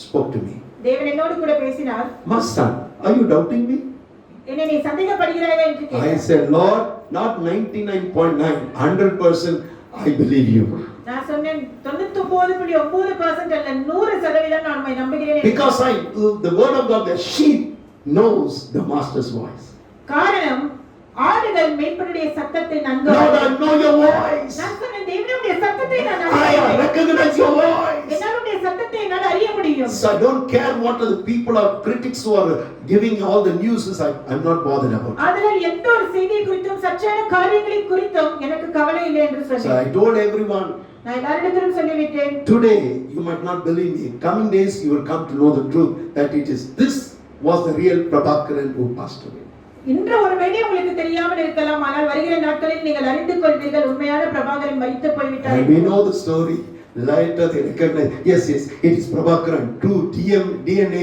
spoke to me. தேவன் என்னோடு கூட பேசினார். My son, are you doubting me? என்னை நீ சந்தேகப்படுகிறாயா என்று I கேட்டார். said, Lord, not 99.9, 100% I believe you. நான் சொன்னேன், 99.9% அல்ல, 100% நான் உம்மை நம்புகிறேன். Because the word of God, the sheep knows the master's voice. காரணம் ஆடுகள் மேய்ப்பனுடைய சத்தத்தை நன்கு Lord, I know your voice. நான் சொன்னேன், தேவனுடைய சத்தத்தை நான் I அறிவேன். recognize your voice. என்னுடைய சத்தத்தை என்னால் அறிய முடியும். So I don't care what are the people or critics who are giving all the news. I'm not bothered about it. அதனால் எந்த ஒரு செய்தியை குறித்தும் சச்சான காரியங்களை குறித்தும் எனக்கு கவலை இல்லை என்று So சொன்னேன். I told everyone, நான் எல்லாரிடத்திலும் சொல்லிவிட்டேன். today you might not believe me. Coming days you will come to know the truth that this was the real Prabhakaran who passed away. இன்று ஒருவேளை உங்களுக்கு தெரியாமல் இருக்கலாம், ஆனால் வருகிற நாட்களில் நீங்கள் அறிந்து கொள்வீர்கள், உண்மையான பிரபாகரன் மரித்து போய்விட்டார். And we know the story. Later they recognize, yes, it is Prabhakaran. Through DNA,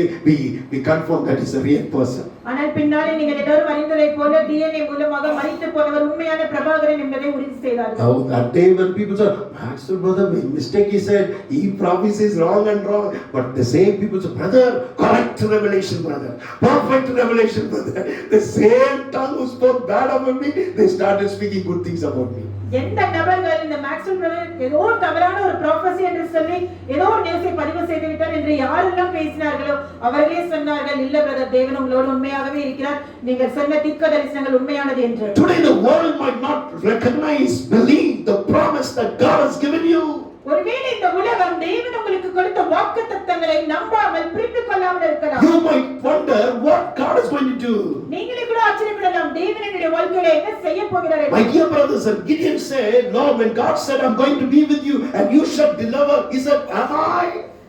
we confirm that is a real person. ஆனால் பின்னாலே நீங்கள் எல்லாரும் அறிந்ததை போல DNA மூலமாக மரித்து போனவர் உண்மையான பிரபாகரன் என்பதை உறுதி செய்தார்கள். Now that day when people said, Maxwell brother, by mistake he said, he promises wrong and wrong. But the same people said, brother, correct revelation brother, perfect revelation brother. The same tongue who spoke bad about me, they started speaking good things about me. எந்த நபர்கள் இந்த மேக்ஸ்வெல் பிரதர் ஏதோ தவறான ஒரு ப்ராபசி என்று சொல்லி ஏதோ ஒரு நியூஸை பதிவு செய்து விட்டார் என்று யாரெல்லாம் பேசினார்களோ அவர்களே சொன்னார்கள், இல்ல பிரதர், தேவன் உங்களோடு உண்மையாகவே இருக்கிறார், நீங்கள் சொன்ன தீர்க்க தரிசனங்கள் உண்மையானது என்று. Today the world might not recognize, believe the promise that God has given you. ஒருவேளை இந்த உலகம் தேவன் உங்களுக்கு கொடுத்த வாக்குத்தத்தங்களை நம்பாமல் புரிந்து கொள்ளாமல் இருக்கலாம். You might wonder what God is going to do. நீங்களே கூட ஆச்சரியப்படலாம், தேவன் என்னுடைய வாழ்க்கையில என்ன செய்ய போகிறார் என்று. My dear brothers, and Gideon said, Lord, when God said, I'm going to be with you and you shall deliver, he said, am I?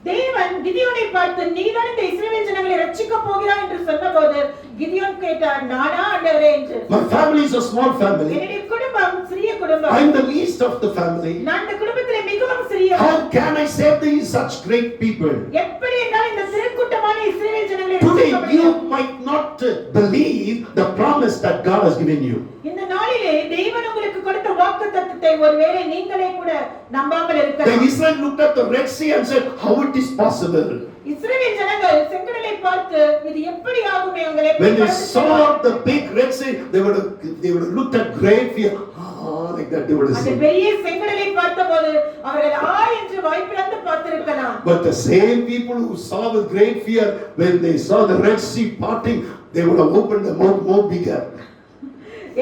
தேவன் கிதியோனை பார்த்து, நீதான் இந்த இஸ்ரவேல் ஜனங்களை ரட்சிக்க போகிறாய் என்று சொன்னபோது கிதியோன் கேட்டார், நானா ஆண்டவரே என்று. My family is a small family. என்னுடைய குடும்பம் சிறிய குடும்பம். I'm the least of the family. நான் இந்த குடும்பத்திலே மிகவும் சிறியவன். How can I save these such great people? எப்படி என்றால் இந்த சிறுகூட்டமான இஸ்ரவேல் ஜனங்களை Today ரட்சிக்க you முடியும். might not believe the promise that God has given you. இந்த நாளிலே தேவன் உங்களுக்கு கொடுத்த வாக்குத்தத்தத்தை ஒருவேளை நீங்களே கூட நம்பாமல் The இருக்கலாம். Israel looked at the Red Sea and said, how it is possible? இஸ்ரவேல் ஜனங்கள் செங்கடலை பார்த்து இது எப்படி ஆகுமே உங்களை When they saw the big Red Sea, they would have looked at great fear. Like that they would have அந்த said. பெரிய செங்கடலை பார்த்தபோது அவர்கள் என்று வாய் பிளந்து பார்த்திருக்கலாம். But the same people who saw with great fear, when they saw the Red Sea parting, they would have opened the mouth more bigger.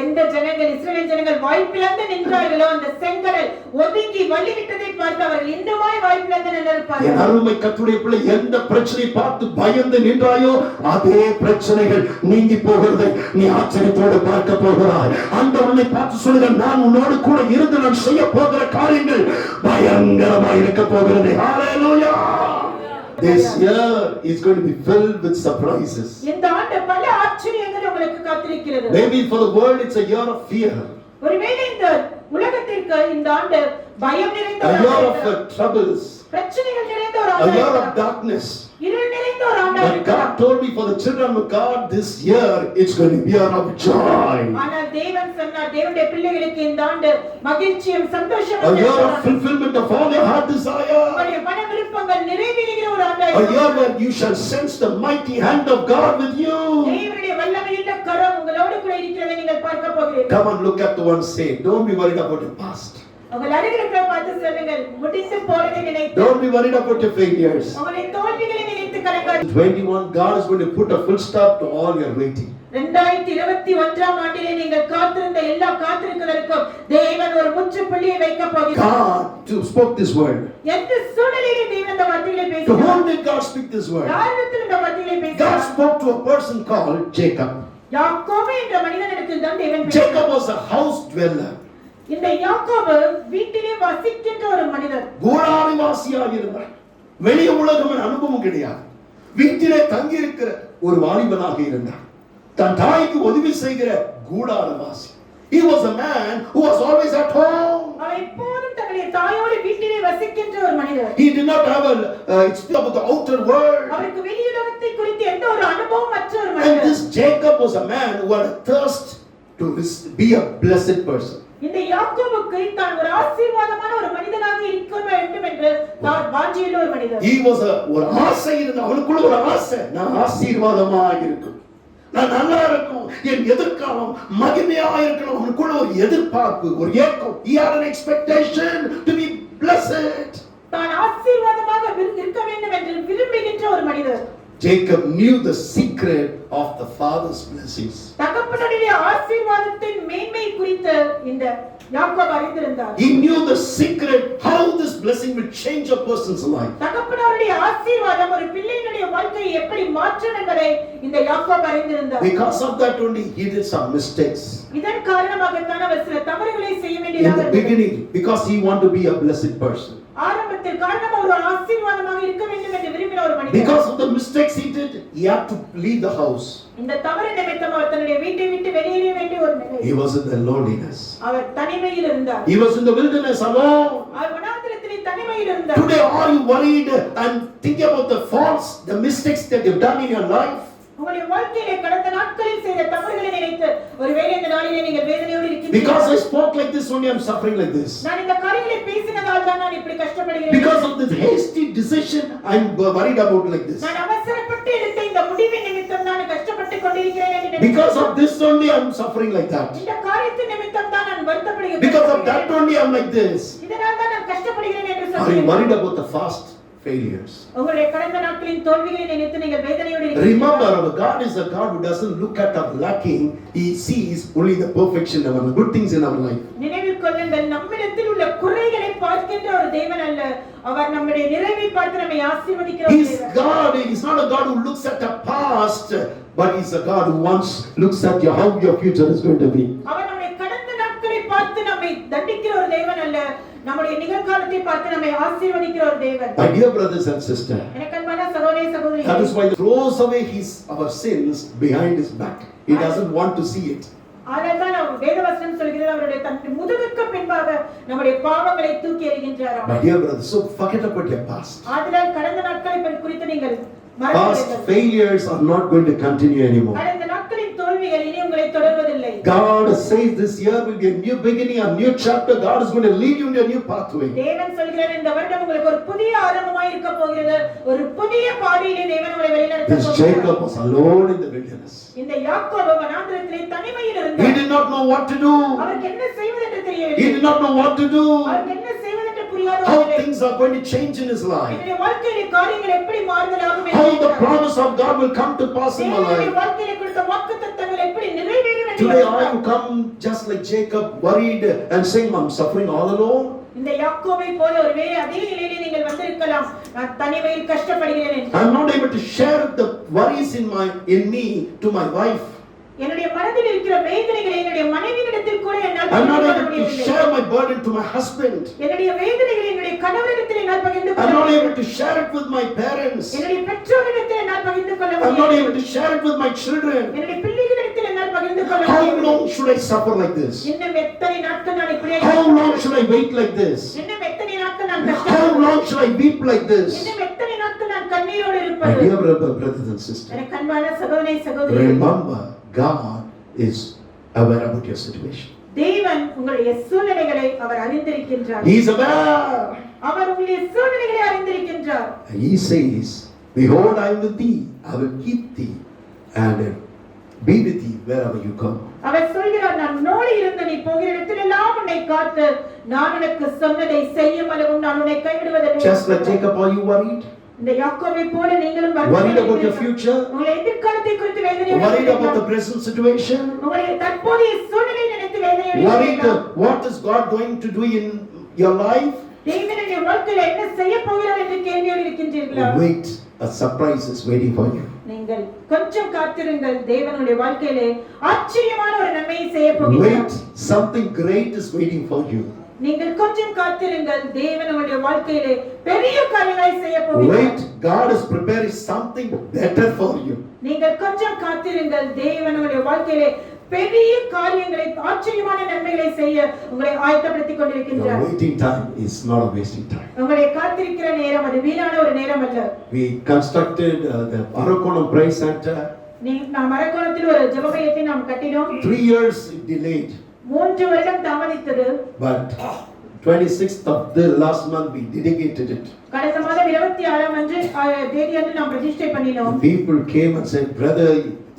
எந்த ஜனங்கள் இஸ்ரவேல் ஜனங்கள் வாய் பிளந்து நின்றார்களோ அந்த செங்கடல் ஒதுங்கி வழி விட்டதை பார்த்து அவர்கள் இன்னுமாய் வாய் பிளந்து என் நின்றார்கள். அருமை கர்த்தருடைய பிள்ளை, எந்த பிரச்சனை பார்த்து பயந்து நின்றாயோ அதே பிரச்சனைகள் நீங்கி போகிறதை நீ ஆச்சரியத்தோடு பார்க்க போகிறாய். ஆண்டவனை பார்த்து சொல்லுங்க, நான் உன்னோடு கூட இருந்து நான் செய்ய போகிற காரியங்கள் பயங்கரமாக இருக்க போகிறது. ஹalleluya. This year is going to be filled with surprises. இந்த ஆண்டு பல ஆச்சரியங்கள் உங்களுக்கு காத்திருக்கிறது. Maybe for the world it's a year of fear, ஒருவேளை இந்த உலகத்திற்கு இந்த ஆண்டு பயம் நிறைந்த a ஒரு year of ஆண்டு, troubles, பிரச்சனைகள் நிறைந்த ஒரு a ஆண்டு, year of darkness. இருள் நிறைந்த ஒரு ஆண்டு. But God told me for the children of God this year it's going to be a year of joy, ஆனால் தேவன் சொன்னார், தேவனுடைய பிள்ளைகளுக்கு இந்த ஆண்டு மகிழ்ச்சியும் சந்தோஷமும் a year of நிறைந்த fulfillment of all your heart desire, உங்களுடைய மன விருப்பங்கள் நிறைவேறுகிற ஒரு ஆண்டு. a year where you shall sense the mighty hand of God with you. தேவனுடைய வல்லமையுள்ள கரம் உங்களோடு கூட இருக்கிறதை நீங்கள் பார்க்க போகிறீர்கள். Come on, look at the one say, don't be worried about your past, உங்கள் அருகில் இருக்கிற பார்த்து சொல்லுங்கள், முடிந்து போனதை நினைத்து, don't be worried about your failures. உங்களுடைய தோல்விகளை நினைத்து கலங்காதீர்கள். 21 God is going to put a full stop to all your waiting. 2021 ஆண்டிலே நீங்கள் காத்திருந்த எல்லா காத்திருக்கிறதற்கும் தேவன் ஒரு முற்றுப்புள்ளியை வைக்க போகிறார். God spoke this word. எந்த சூழ்நிலையிலே தேவன் இந்த வார்த்தைகளை To பேசினார்? whom did God speak this word? யாரிடத்தில் இந்த வார்த்தைகளை God பேசினார்? spoke to a person called Jacob. யாக்கோபு என்ற மனிதனிடத்தில் தான் தேவன் பேசினார். Jacob was a house dweller. இந்த யாக்கோபு வீட்டிலே வசிக்கின்ற ஒரு மனிதர். கூடாரவாசியாக இருந்தார். வெளிய உலகம் அனுபவம் கிடையாது. வீட்டிலே தங்கி இருக்கிற ஒரு வாலிபனாக இருந்தார். தன் தாய்க்கு உதவி செய்கிற கூடாரவாசி. He was a man who was always at home. அவர் எப்போதும் தன்னுடைய தாயோடு வீட்டிலே வசிக்கின்ற ஒரு மனிதர். He did not have it's about the outer world. அவருக்கு வெளியுலகத்தை குறித்து எந்த ஒரு அனுபவம் மற்ற ஒரு And மனிதர். this Jacob was a man who had a thirst to be a blessed person. இந்த யாக்கோபுக்கு தான் ஒரு ஆசீர்வாதமான ஒரு மனிதனாக இருக்க வேண்டும் என்று தான் வாஞ்சியுள்ள ஒரு மனிதர். He was ஒரு ஆசை இருந்த அவனுக்குள்ள ஒரு ஆசை, நான் ஆசீர்வாதமாக இருக்கும், நான் நல்லா இருக்கும், என் எதிர்காலம் மகிமையா இருக்கணும். அவனுக்குள்ள ஒரு எதிர்பார்ப்பு, ஒரு ஏக்கம். He had an expectation to be blessed. தான் ஆசீர்வாதமாக இருக்க வேண்டும் என்று விரும்புகின்ற ஒரு மனிதர். Jacob knew the secret of the father's blessings. தகப்பனுடைய ஆசீர்வாதத்தின் மேன்மை குறித்து இந்த யாக்கோபு அறிந்திருந்தார். He knew the secret how this blessing will change a person's life. தகப்பனுடைய ஆசீர்வாதம் ஒரு பிள்ளையினுடைய வாழ்க்கையை எப்படி மாற்றும் என்பதை இந்த யாக்கோபு அறிந்திருந்தார். Because of that only he did some mistakes இதன் காரணமாக தான் அவர் சில தவறுகளை செய்ய in வேண்டியதாக the இருந்தது. beginning, because he wanted to be a blessed person. ஆரம்பத்தில் காரணம் ஒரு ஆசீர்வாதமாக இருக்க வேண்டும் என்று விரும்பின ஒரு மனிதர். Because of the mistakes he did, he had to leave the house. இந்த தவறு நிமித்தம் அவர் தன்னுடைய வீட்டை விட்டு வெளியேற வேண்டிய ஒரு நிலை. He was in the loneliness. அவர் தனிமையில் இருந்தார். He was in the wilderness alone. அவர் வனாந்திரத்திலே தனிமையில் இருந்தார். Today are you worried and thinking about the faults, the mistakes that you've done in your life? உங்களுடைய வாழ்க்கையிலே கடந்த நாட்களில் செய்த தவறுகளை நினைத்து ஒருவேளை இந்த நாளிலே நீங்கள் வேதனையோடு இருக்கிறீர்கள். Because I spoke like this only I'm suffering like this. நான் இந்த காரியங்களை பேசினதால் தான் நான் இப்படி கஷ்டப்படுகிறேன். Because of this hasty decision I'm worried about like this. நான் அவசரப்பட்டு எடுத்த இந்த முடிவின் நிமித்தம் நான் கஷ்டப்பட்டு கொண்டிருக்கிறேன் என்று நினைக்கிறேன். Because of this only I'm suffering like that. இந்த காரியத்தின் நிமித்தம் தான் நான் வருத்தப்படுகிறேன். Because of that only I'm like this. இதனால் தான் நான் கஷ்டப்படுகிறேன் என்று Are you சொல்கிறேன். worried about the past failures? உங்களுடைய கடந்த நாட்களின் தோல்விகளை நினைத்து நீங்கள் வேதனையோடு இருக்கிறீர்கள். Remember, our God is a God who doesn't look at our lacking. He sees only the perfection of our good things in our life. நினைவில் கொள்ளுங்கள், நம்மிடத்தில் உள்ள குறைகளை பார்க்கின்ற ஒரு தேவன் அல்ல, அவர் நம்முடைய நிறைவை பார்த்து நம்மை ஆசீர்வதிக்கிற ஒரு He's தேவன். God. He's not a God who looks at the past, but He's a God who once looks at you, how your future is going to be. அவர் நம்மை கடந்த நாட்களை பார்த்து நம்மை தண்டிக்கிற ஒரு தேவன் அல்ல, நம்முடைய நிகழ்காலத்தை பார்த்து நம்மை ஆசீர்வதிக்கிற ஒரு தேவன். My dear brothers and sisters, எனக்கு அன்பான சகோதர சகோதரிகளே, that is why He throws away our sins behind His back. He doesn't want to see it. அதனால்தான் வேதவசனம் சொல்கிறது, அவருடைய தன் முதுகுக்கு பின்பாக நம்முடைய பாவங்களை தூக்கி எறிகின்றாராம். My dear brothers, so forget about your past. ஆதலால் கடந்த நாட்களை குறித்து நீங்கள் Past மறந்துவிடுங்கள். failures are not going to continue anymore. கடந்த நாட்களின் தோல்விகள் இனி உங்களை தொடர்வதில்லை. God says this year will be a new beginning, a new chapter. God is going to lead you into a new pathway. தேவன் சொல்கிறார், இந்த வருடம் உங்களுக்கு ஒரு புதிய ஆரம்பமாய் இருக்க போகிறது, ஒரு புதிய பாதையிலே தேவன் உங்களை வழிநடத்த This போகிறார். Jacob was alone in the wilderness. இந்த யாக்கோபு வனாந்திரத்திலே தனிமையில் He இருந்தார். did not know what to do. அவருக்கு என்ன செய்வதென்று He தெரியவில்லை. did not know what to do. அவருக்கு என்ன செய்வதென்று புரியாத How ஒரு நிலை. things are going to change in his life. என்னுடைய வாழ்க்கையிலே காரியங்கள் எப்படி மாறுதலாகும் என்று How the நினைத்தார். promise of God will come to pass in my தேவனுடைய life. வாழ்க்கையிலே கொடுத்த வாக்குத்தத்தங்கள் எப்படி நிறைவேறும் என்று Today are நினைத்தார். you come just like Jacob, worried and saying, I'm suffering all alone? இந்த யாக்கோபை போல ஒருவேளை அதே நிலையிலே நீங்கள் வந்திருக்கலாம், நான் தனிமையில் கஷ்டப்படுகிறேன் என்று. I'm not able to share the worries in me to my wife. என்னுடைய மனதில் இருக்கிற வேதனைகளை என்னுடைய மனைவியிடத்தில் கூட என்னால் I'm not பகிர்ந்து கொள்ள able to முடியவில்லை. share my burden to my husband. என்னுடைய வேதனைகளை என்னுடைய கணவரிடத்தில் என்னால் பகிர்ந்து கொள்ள I'm not முடியவில்லை. able to share it with my parents. என்னுடைய பெற்றோரிடத்தில் என்னால் பகிர்ந்து கொள்ள I'm not முடியவில்லை. able to share it with my children. என்னுடைய பிள்ளைகளிடத்தில் என்னால் பகிர்ந்து கொள்ள How முடியவில்லை. long should I suffer like this? இன்னும் எத்தனை நாட்கள் நான் இப்படியே How long should I wait like this? இன்னும் எத்தனை நாட்கள் நான் How கஷ்டப்படுவேன்? long should I weep like this? இன்னும் எத்தனை நாட்கள் நான் கண்ணீரோடு My இருப்பது? dear brothers and sisters, எனக்கு அன்பான சகோதரனே சகோதரிகளே, remember God is aware about your situation. தேவன் உங்களுடைய சூழ்நிலைகளை அவர் அறிந்திருக்கின்றார். He is aware. அவர் உங்களுடைய சூழ்நிலைகளை அறிந்திருக்கின்றார். And He says, behold, I am with thee. I will keep thee and be with thee wherever you go. அவர் சொல்கிறார், நான் உன்னோடு இருந்து நீ போகிற இடத்திலெல்லாம் உன்னை காத்து நான் உனக்கு சொன்னதை செய்யும் அளவும் நான் உன்னை கைவிடுவதில்லை. Just like Jacob, are you worried? இந்த யாக்கோபை போல நீங்களும் Worried about your future? உங்கள் எதிர்காலத்தை குறித்து Worried about the வேதனையோடு present situation? உங்களுடைய தற்போதைய சூழ்நிலையை நினைத்து வேதனையோடு Worried what is God going to do in your life? தேவனுடைய வாழ்க்கையில என்ன செய்ய போகிறார் என்று கேள்வியோடு இருக்கின்றீர்களா? Wait, a surprise is waiting for you. நீங்கள் கொஞ்சம் காத்திருங்கள், தேவனுடைய வாழ்க்கையிலே ஆச்சரியமான ஒரு நன்மையை செய்ய போகிறார். Wait, something great is waiting for you. நீங்கள் கொஞ்சம் காத்திருங்கள், தேவன் உங்களுடைய வாழ்க்கையிலே பெரிய காரியங்களை செய்ய போகிறார். Wait, God is preparing something better for you. நீங்கள் கொஞ்சம் காத்திருங்கள், தேவன் உங்களுடைய வாழ்க்கையிலே பெரிய காரியங்களை ஆச்சரியமான நன்மைகளை செய்ய உங்களை ஆயத்தப்படுத்திக் Your கொண்டிருக்கின்றார். waiting time is not a wasting time. உங்களுடைய காத்திருக்கிற நேரம் அது வீணான ஒரு நேரம் அல்ல. We constructed the Arakonam Prayer Center. நாம் மரக்கோணத்தில் ஒரு ஜெப மையத்தை நாம் கட்டினோம். 3 years it delayed, 3 வருடம் தாமதித்தது. but 26th of the last month we dedicated it. கடந்த மாதம் 26ஆம் தேதியன்று நாம் பிரதிஷ்டை பண்ணினோம். People came and said, brother,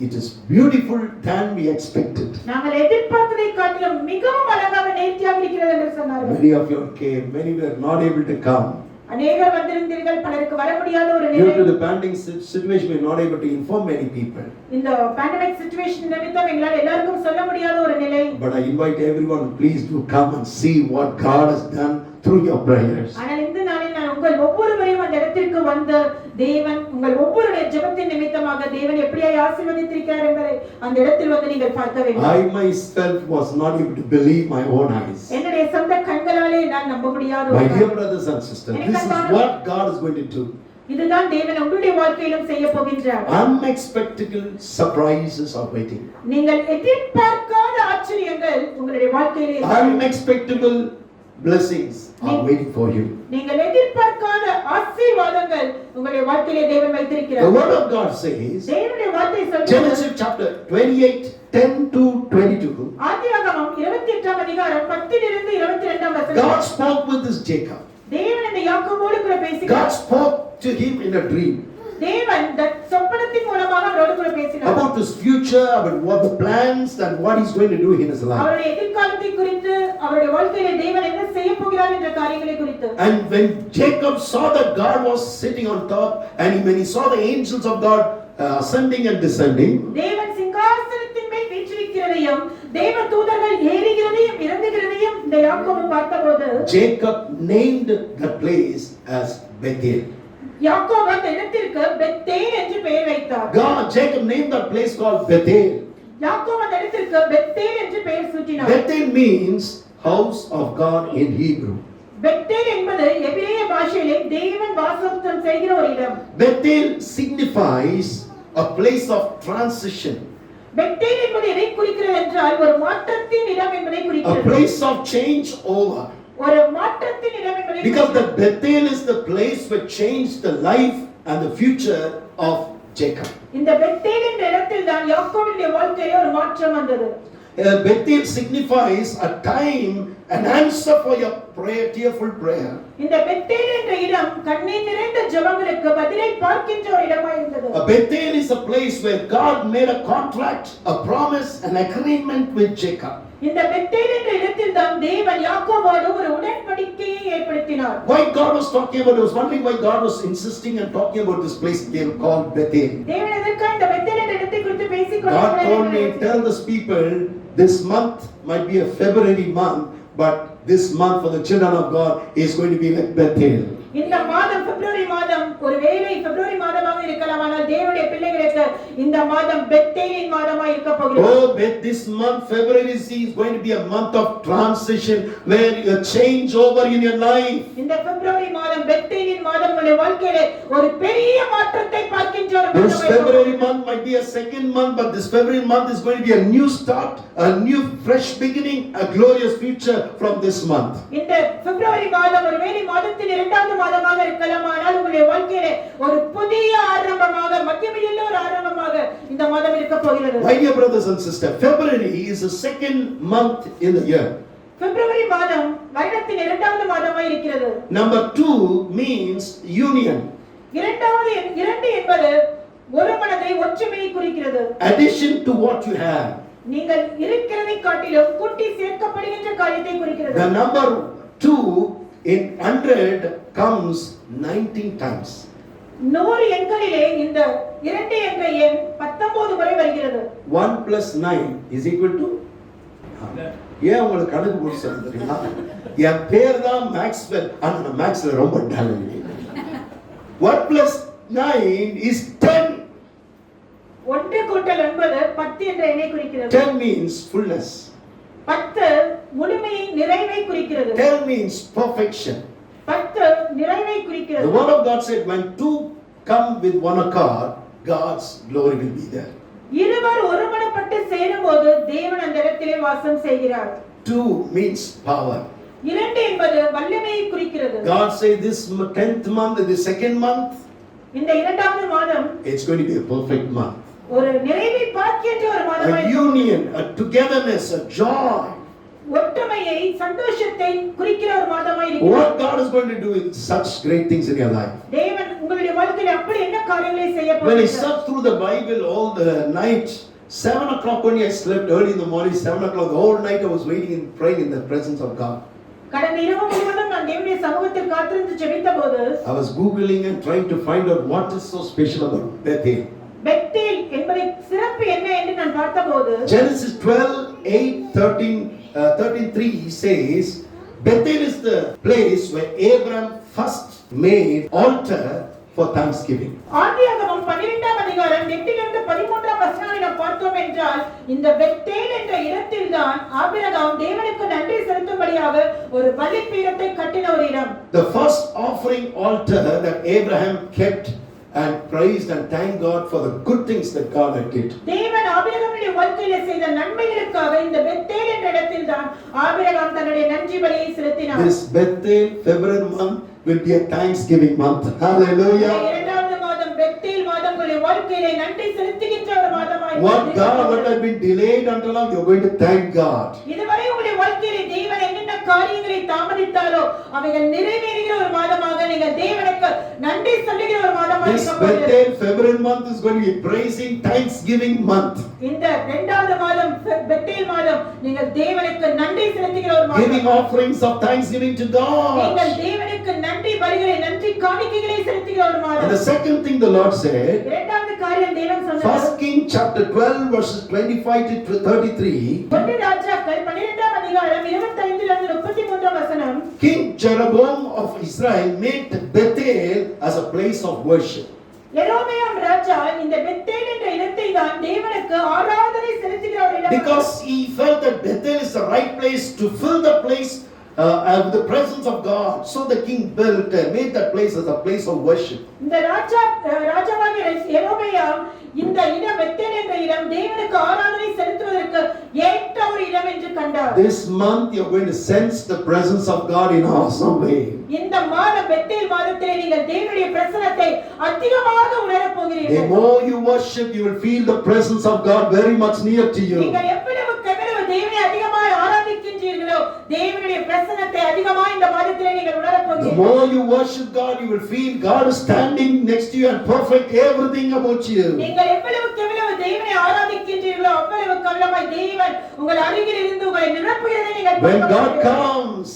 it is beautiful than we expected. நாங்கள் எதிர்பார்த்ததை காட்டிலும் மிகவும் அழகாக நேர்த்தியாக இருக்கிறது என்று சொன்னார்கள். Many of you came, many were not able to come. அநேகர் வந்திருந்தீர்கள், பலருக்கு வர முடியாத ஒரு Due to நிலை. the pandemic situation, we are not able to inform many people. இந்த பேண்டமிக் சிச்சுவேஷன் நிமித்தம் எங்களால் எல்லாருக்கும் சொல்ல முடியாத ஒரு நிலை. But I invite everyone, please do come and see what God has done through your prayers. ஆனால் இந்த நாளில் நான் உங்கள் ஒவ்வொருவரையும் அந்த இடத்திற்கு வந்து தேவன் உங்கள் ஒவ்வொருடைய ஜெபத்தின் நிமித்தமாக தேவன் எப்படியாய் ஆசீர்வதித்திருக்கிறார் என்பதை அந்த இடத்தில் வந்து நீங்கள் பார்க்க வேண்டும். I myself was not able to believe my own eyes. என்னுடைய சொந்த கண்களாலே நான் நம்ப முடியாத My ஒரு dear காரியம். brothers and sisters, this is what God is going to do. இதுதான் தேவன் உங்களுடைய வாழ்க்கையிலும் செய்ய போகின்றார். Unexpected surprises are waiting. நீங்கள் எதிர்பார்க்காத ஆச்சரியங்கள் உங்களுடைய வாழ்க்கையிலே இருக்கிறது. Unexpected blessings are waiting for you. நீங்கள் எதிர்பார்க்காத ஆசீர்வாதங்கள் உங்களுடைய வாழ்க்கையிலே தேவன் வைத்திருக்கிறார். The word of God says, தேவனுடைய வார்த்தை சொல்கிறது, Genesis chapter 28:10 to 22. ஆதியாகமம் 28ஆம் அதிகாரம் 10 இலிருந்து 22ஆம் வசனம். God spoke with this Jacob. தேவன் இந்த யாக்கோபோடு கூட God பேசினார். spoke to him in a dream தேவன் சொப்பனத்தின் மூலமாக அவரோடு கூட பேசினார். about his future, about what the plans and what he's going to do in his life. அவருடைய எதிர்காலத்தை குறித்து, அவருடைய வாழ்க்கையிலே தேவன் என்ன செய்ய போகிறார் என்ற காரியங்களை குறித்து. And when Jacob saw that God was sitting on top, and when he saw the angels of God ascending and descending, தேவன் சிங்காசனத்தின் மேல் வீற்றிருக்கிறதையும் தேவ தூதர்கள் ஏறுகிறதையும் இறங்குகிறதையும் இந்த யாக்கோபு பார்த்தபோது Jacob named the place as Bethel. யாக்கோபு அந்த இடத்திற்கு பெத்தேல் என்று பெயர் வைத்தார். Jacob named that place called Bethel. யாக்கோபு அந்த இடத்திற்கு பெத்தேல் என்று பெயர் சூட்டினார். Bethel means house of God in Hebrew. Bethel என்பது எபிரேய பாஷையிலே தேவன் வாசம் செய்கிற ஒரு இடம். Bethel signifies a place of transition. Bethel என்பது எதை குறிக்கிறது என்றால் ஒரு மாற்றத்தின் இடம் என்பதை A குறிக்கிறது. place of change over. ஒரு மாற்றத்தின் இடம் என்பதை Because the குறிக்கிறது. Bethel is the place which changed the life and the future of Jacob. இந்த பெத்தேல் என்ற இடத்தில் தான் யாக்கோபுடைய வாழ்க்கையிலே ஒரு மாற்றம் வந்தது. Bethel signifies a time, an answer for your prayer, tearful prayer. இந்த பெத்தேல் என்ற இடம் கண்ணீர் நிறைந்த ஜெபங்களுக்கு பதிலை பார்க்கின்ற ஒரு இடமாய் இருந்தது. Bethel is a place where God made a contract, a promise, an agreement with Jacob. இந்த பெத்தேல் என்ற இடத்தில் தான் தேவன் யாக்கோபோடு ஒரு உடன்படிக்கையை ஏற்படுத்தினார். Why God was talking about, I was wondering why God was insisting and talking about this place again called Bethel. தேவன் எதற்காக இந்த பெத்தேல் என்ற இடத்தை குறித்து பேசிக் God told me, கொண்டிருக்கிறார்? tell these people, this month might be a February month, but this month for the children of God is going to be like Bethel. இந்த மாதம் பிப்ரவரி மாதம் ஒருவேளை பிப்ரவரி மாதமாக இருக்கலாம், ஆனால் தேவனுடைய பிள்ளைகளுக்கு இந்த மாதம் பெத்தேலின் மாதமாக இருக்க போகிறது. Oh, this month February is going to be a month of transition where you change over in your life. இந்த பிப்ரவரி மாதம் பெத்தேலின் மாதம் உங்களுடைய வாழ்க்கையிலே ஒரு பெரிய மாற்றத்தை பார்க்கின்ற ஒரு This மாதமாய் February இருக்கும். month might be a second month, but this February month is going to be a new start, a new fresh beginning, a glorious future from this month. இந்த பிப்ரவரி மாதம் ஒருவேளை மாதத்தின் இரண்டாவது மாதமாக இருக்கலாம், ஆனால் உங்களுடைய வாழ்க்கையிலே ஒரு புதிய ஆரம்பமாக, மகிமையுள்ள ஒரு ஆரம்பமாக இந்த மாதம் இருக்க போகிறது. My dear brothers and sisters, February is the second month in the year. பிப்ரவரி மாதம் வருடத்தின் இரண்டாவது மாதமாய் இருக்கிறது. Number 2 means union. இரண்டு என்பது ஒரு மனதை ஒற்றுமையை குறிக்கிறது. Addition to what you have. நீங்கள் இருக்கிறதை காட்டிலும் கூட்டி சேர்க்கப்படுகின்ற காரியத்தை குறிக்கிறது. The number 2 in 100 comes 19 times. 100 எண்களிலே இந்த 2 என்ற எண் 19 முறை வருகிறது. 1 plus 9 is equal to ஏன் உங்களுக்கு கணக்கு போட்டு சொல்ல தெரியுமா? என் பேர் தான் மேக்ஸ்வெல், ஆனா நான் மேக்ஸ்ல ரொம்ப டல். 1 plus 9 is 10. 1 கூட்டல் 9 10 என்ற எண்ணை குறிக்கிறது. 10 means fullness. 10 முழுமையை, நிறைவை குறிக்கிறது. 10 means perfection. 10 நிறைவை The குறிக்கிறது. word of God said when two come with one accord, God's glory will be there. இருவர் ஒருமனப்பட்டு சேரும்போது தேவன் அந்த இடத்திலே வாசம் செய்கிறார். 2 means power. 2 என்பது வல்லமையை குறிக்கிறது. God said this 10th month, the second month, இந்த இரண்டாவது மாதம் it's going to be a perfect month. ஒரு நிறைவை பார்க்கின்ற ஒரு A மாதமாய், union, a togetherness, a joy. ஒற்றுமையை, சந்தோஷத்தை குறிக்கிற ஒரு மாதமாய் இருக்கிறது. What God is going to do is such great things in your life. தேவன் உங்களுடைய வாழ்க்கையில அப்படி என்ன காரியங்களை செய்ய When I போகிறார்? searched through the Bible all the night, 7 o'clock only I slept, early in the morning, 7 o'clock, the whole night I was waiting and praying in the presence of God. கடந்த இரவு முழுவதும் நான் தேவனுடைய சமூகத்தில் காத்திருந்து ஜெபித்தபோது I was googling and trying to find out what is so special about Bethel. Bethel என்பதை சிறப்பு என்ன என்று நான் பார்த்தபோது Genesis 12:8-13 says, Bethel is the place where Abraham first made altar for thanksgiving. ஆதியாகமம் 12ஆம் அதிகாரம் 8 13ஆம் வசனங்களை நாம் பார்த்தோம் என்றால் இந்த பெத்தேல் என்ற இடத்தில் தான் ஆபிரகாம் தேவனுக்கு நன்றி செலுத்தும்படியாக ஒரு பலிபீடத்தை கட்டின ஒரு இடம். The first offering altar that Abraham kept and praised and thanked God for the good things that God had did. தேவன் ஆபிரகாமுடைய வாழ்க்கையிலே செய்த நன்மைகளுக்காக இந்த பெத்தேல் என்ற இடத்தில் தான் ஆபிரகாம் தன்னுடைய நன்றி பலியை செலுத்தினார். This Bethel February month will be a Thanksgiving month. Hallelujah. இரண்டாவது மாதம் பெத்தேல் மாதம் உங்களுடைய வாழ்க்கையிலே நன்றி செலுத்துகின்ற ஒரு மாதமாய் What had been delayed until now, you're going to thank God. இதுவரை உங்களுடைய வாழ்க்கையிலே தேவன் என்னென்ன காரியங்களை தாமதித்தாரோ அவைகள் நிறைவேறுகிற ஒரு மாதமாக நீங்கள் தேவனுக்கு நன்றி சொல்லுகிற ஒரு மாதமாக This Bethel February month is going to be praising Thanksgiving month. இந்த இரண்டாவது மாதம் பெத்தேல் மாதம் நீங்கள் தேவனுக்கு நன்றி செலுத்துகிற ஒரு மாதம். Giving offerings of thanksgiving to God. நீங்கள் தேவனுக்கு நன்றி பலிகளை நன்றி காணிக்கைகளை செலுத்துகிற ஒரு மாதம். And the second thing the Lord said, இரண்டாவது காரியம் தேவன் சொன்னார். 1 King chapter 12 verses 25 to 33. ஒன்று ராஜாக்கள் 12ஆம் அதிகாரம் 25 லிருந்து 33 வசனம். King Jeroboam of Israel made Bethel as a place of worship. யெரொபெயாம் ராஜா இந்த பெத்தேல் என்ற இடத்தை தான் தேவனுக்கு ஆராதனை செலுத்துகிற ஒரு இடம். Because he felt that Bethel is the right place to fill the place with the presence of God. So the king built and made that place as a place of worship. இந்த ராஜாவாகிய யெரொபெயாம் இந்த இடம் பெத்தேல் என்ற இடம் தேவனுக்கு ஆராதனை செலுத்துவதற்கு ஏற்ற ஒரு இடம் என்று கண்டார். This month you're going to sense the presence of God in awesome way. இந்த மாதம் பெத்தேல் மாதத்திலே நீங்கள் தேவனுடைய பிரசன்னத்தை அதிகமாக உணரப் போகிறீர்கள். The more you worship, you will feel the presence of God very much near to you. நீங்கள் எவ்வளவு தேவனை அதிகமாக ஆராதிக்கின்றீர்களோ தேவனுடைய பிரசன்னத்தை அதிகமாக இந்த மாதத்திலே நீங்கள் உணரப் The போகிறீர்கள். more you worship God, you will feel God is standing next to you and perfect everything about you. நீங்கள் எவ்வளவு தேவனை ஆராதிக்கின்றீர்களோ அவ்வளவு கவலமாய் தேவன் உங்கள் அருகில் இருந்து உங்களை நிரப்புகிறதை நீங்கள் When God பார்க்க comes,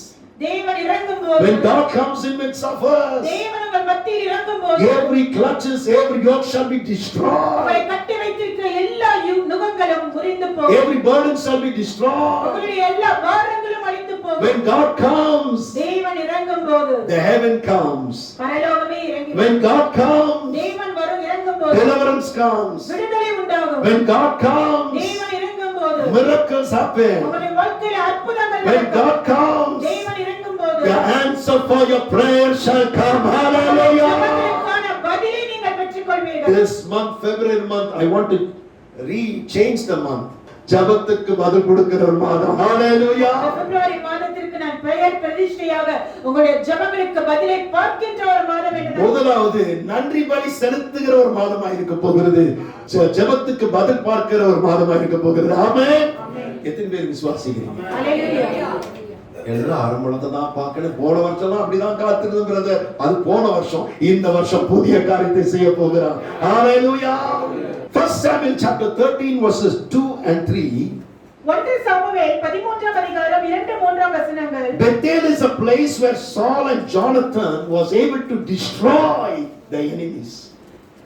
தேவன் இறங்கும்போது when God comes in midst of us, தேவன் உங்கள் மத்தியில் இறங்கும்போது every clutches, every yoke shall be destroyed. உங்களை கட்டி வைத்திருக்கிற எல்லா நுகங்களும் முறிந்து போகும். Every burden shall be destroyed. உங்களுடைய எல்லா பாரங்களும் அழிந்து போகும். When God comes, தேவன் இறங்கும்போது the heaven comes. பரலோகமே இறங்கி When God comes, தேவன் இறங்கும்போது deliverance comes. விடுதலை உண்டாகும். When God comes, தேவன் இறங்கும்போது miracles happen. உங்களுடைய வாழ்க்கையில அற்புதங்கள் When நடக்கும். God comes, தேவன் இறங்கும்போது the answer for your prayer shall come. Hallelujah. ஜெபத்திற்கான பதிலை நீங்கள் பெற்றுக்கொள்வீர்கள். This month, February month, I want to change the month. ஜபத்துக்கு பதில் கொடுக்கிற ஒரு மாதம். Hallelujah. பிப்ரவரி மாதத்திற்கு நான் பெயர் பிரதிஷ்டையாக உங்களுடைய ஜெபங்களுக்கு பதிலை பார்க்கின்ற ஒரு மாதம் என்று முதலாவது நன்றி பலி செலுத்துகிற ஒரு மாதமா இருக்க போகிறது. ஜெபத்துக்கு பதில் பார்க்கிற ஒரு மாதமா இருக்க போகிறது. ஆமென். எத்தனை பேர் விசுவாசிக்கிறீங்க? ஹalleluya. எல்லாம் ஆரம்பத்தை தான் பார்க்கணும். போன வருஷம்லாம் அப்படிதான் காத்திருந்தோம் பிரதர். அது போன வருஷம். இந்த வருஷம் புதிய காரியத்தை செய்ய போகிறார். ஹalleluya. 1 Samuel chapter 13 verses 2 and 3. 1 Samuel 13ஆம் அதிகாரம் 2-3 வசனங்கள். Bethel is a place where Saul and Jonathan was able to destroy the enemies.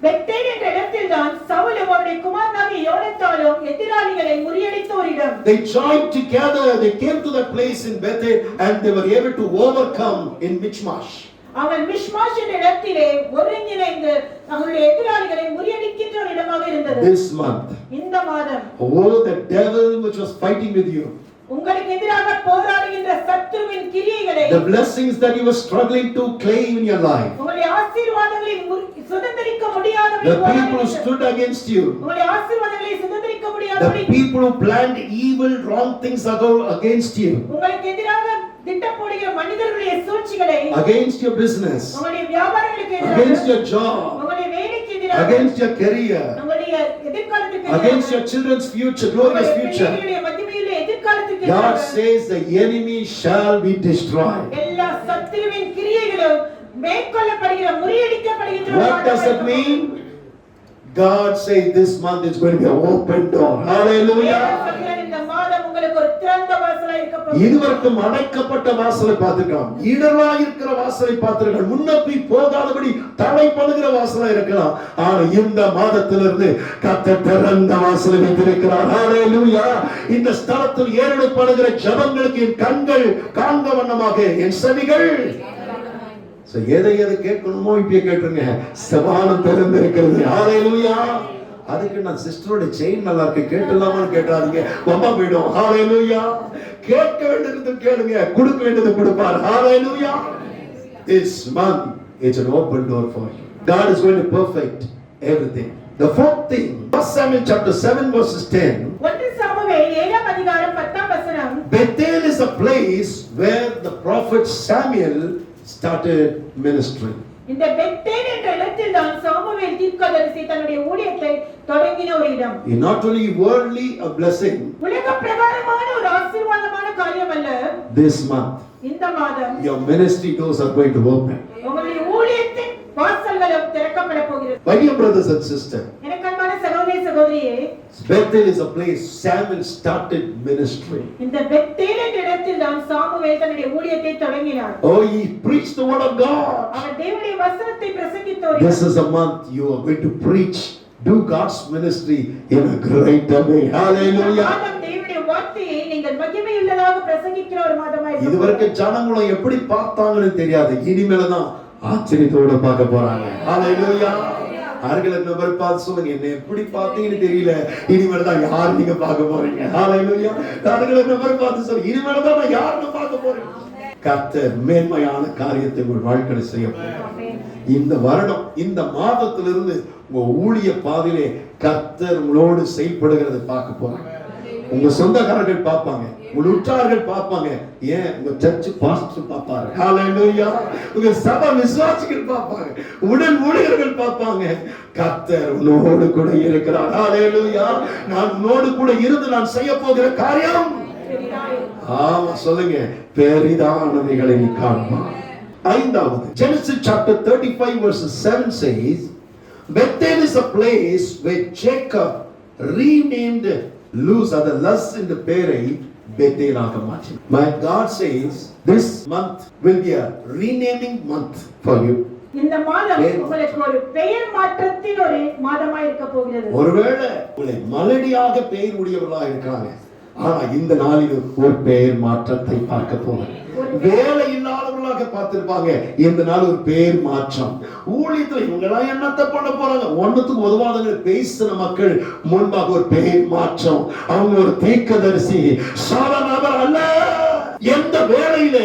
Bethel என்ற இடத்தில் தான் சவுலும் அவருடைய குமாரனாகிய யோனத்தானும் எதிராளிகளை முறியடித்த ஒரு இடம். They joined together, they came to that place in Bethel and they were able to overcome in Michmash. அவன் மிஷ்மாஷ் என்ற இடத்திலே ஒருங்கிணைந்து அவருடைய எதிராளிகளை முறியடிக்கின்ற ஒரு இடமாக இருந்தது. This month, இந்த மாதம் oh, the devil which was fighting with you, உங்களுக்கு எதிராக போராடுகின்ற சத்துருவின் கிரியைகளை, the blessings that you were struggling to claim in your life, உங்களுடைய ஆசீர்வாதங்களை சுதந்தரிக்க முடியாதபடி the people who stood against you, உங்களுடைய ஆசீர்வாதங்களை சுதந்தரிக்க the முடியாதபடி people who planned evil, wrong things against you, உங்களுக்கு எதிராக திட்டப்போடுகிற மனிதர்களுடைய சூழ்ச்சிகளை, against your business, உங்களுடைய வியாபாரங்களுக்கு எதிராக, against your job, உங்களுடைய வேலைக்கு எதிராக, against your career, உங்களுடைய எதிர்காலத்துக்கு எதிராக, against your children's future, glorious future. உங்களுடைய மகிமையுள்ள எதிர்காலத்துக்கு God எதிராக, says the enemy shall be destroyed. எல்லா சத்துருவின் கிரியைகளும் மேற்கொள்ளப்படுகிற முறியடிக்கப்படுகின்ற What does it mean? God says this month is going to be an open door. Hallelujah. இந்த மாதம் உங்களுக்கு ஒரு திறந்த வாசலாய் இருக்க போகுது. இதுவரைக்கும் அடைக்கப்பட்ட வாசலை பார்த்துக்கலாம், இடரா இருக்கிற வாசலை பார்த்திருக்கலாம், முன்னப்பி போகாதபடி தடை பண்ணுகிற வாசலா இருக்கலாம். ஆனா இந்த மாதத்திலிருந்து கர்த்தர் திறந்த வாசலை வைத்திருக்கிறார். ஹalleluya. இந்த ஸ்தலத்தில் ஏறெடுக்கப்படுகிற ஜெபங்களுக்கு என் கண்கள் காண்க வண்ணமாக என் செவிகள் எதை கேட்கணுமோ இப்ப கேட்டுருங்க. செவானம் திறந்திருக்கிறது. ஹalleluya. அதுக்கு நான் சிஸ்டரோட செயின் நல்லா இருக்கு கேட்டலாமான்னு கேட்டாதீங்க, வம்பா போயிடும். ஹalleluya. கேட்க வேண்டியது கேளுங்க, கொடுக்க வேண்டியது கொடுப்பார். ஹalleluya. This month it's an open door for you. God is going to perfect everything. The fourth thing, 1 Samuel chapter 7 verses 10. 1 Samuel 7ஆம் அதிகாரம் 10ஆம் வசனம். Bethel is a place where the prophet Samuel started ministry. இந்த பெத்தேல் என்ற இடத்தில் தான் சாமுவேல் தீர்க்கதரிசி தன்னுடைய ஊழியத்தை தொடங்கின ஒரு இடம். Not only worldly a blessing. உலக பிரகாரமான ஒரு ஆசீர்வாதமான காரியம் அல்ல. This month. இந்த மாதம். Your ministry doors are going to open. உங்களுடைய ஊழியத்தின் வாசல்களும் திறக்கப்பட போகிறது. My dear brothers and sisters. எனக்கு அன்பான சகோதரி சகோதரியே. Bethel is a place Samuel started ministry. இந்த பெத்தேல் என்ற இடத்தில் தான் சாமுவேல் தன்னுடைய ஊழியத்தை தொடங்கினார். Oh, he preached the word of God. அவர் தேவனுடைய வசனத்தை பிரசங்கித்தார். This is a month you are going to preach, do God's ministry in a greater way. Hallelujah. மாதம் தேவனுடைய வார்த்தையை நீங்கள் மகிமையுள்ளதாக பிரசங்கிக்கிற ஒரு மாதமாய் இருக்கும். இதுவரைக்கும் ஜனங்களை எப்படி பார்த்தாங்கன்னு தெரியாது. இனிமேல தான் ஆச்சரியத்தோட பார்க்க போறாங்க. ஹalleluya. ஆர்களை நபர் பார்த்து சொல்லுங்க, என்ன எப்படி பார்த்தீங்கன்னு தெரியல, இனிமேல தான் யார் நீங்க பார்க்க போறீங்க. ஹalleluya. ஆர்களை நபர் பார்த்து சொல்லுங்க, இனிமேல தான் நான் யாரை பார்க்க போறேன். கர்த்தர் மேன்மையான காரியத்தை உங்கள் வாழ்க்கையில் செய்ய போகிறார். இந்த வருடம் இந்த மாதத்திலிருந்து உங்க ஊழிய பாதையிலே கர்த்தர் உங்களோடு செயல்படுகிறதை பார்க்க போறாங்க. உங்க சொந்தக்காரர்கள் பார்ப்பாங்க, உங்க உற்றார்கள் பார்ப்பாங்க, ஏன் உங்க சர்ச் பாஸ்டர் பார்ப்பாரு. ஹalleluya. உங்க சபை விசுவாசிகள் பார்ப்பாங்க, உடன் ஊழியர்கள் பார்ப்பாங்க. கர்த்தர் உன்னோடு கூட இருக்கிறார். ஹalleluya. நான் உன்னோடு கூட இருந்து நான் செய்ய போகிற காரியம் ஆமா சொல்லுங்க, பெரிதானவைகளை நீ காண்பாய். ஐந்தாவது, Genesis chapter 35 verses 7 says, Bethel is a place where Jacob renamed Luz, the Luz in the பேரை பெத்தேலாக மாற்றினார். My God says this month will be a renaming month for you. இந்த மாதம் உங்களுக்கு ஒரு பெயர் மாற்றத்தின் ஒரு மாதமாய் இருக்க போகிறது. ஒருவேளை உங்களை மலடியாக பெயர் உடையவர்களாக இருக்காங்க, ஆனா இந்த நாளில் ஒரு பெயர் மாற்றத்தை பார்க்க போகிறேன். வேலை இல்லாதவர்களாக பார்த்திருப்பாங்க, இந்த நாள் ஒரு பெயர் மாற்றம். ஊழியத்துல இவங்க எல்லாம் என்னத்தை பண்ண போறாங்க, ஒன்னுத்துக்கு உதவாதவங்க பேசின மக்கள் முன்பாக ஒரு பெயர் மாற்றம். அவங்க ஒரு தீர்க்கதரிசி சாதாரண அல்ல. எந்த வேலையில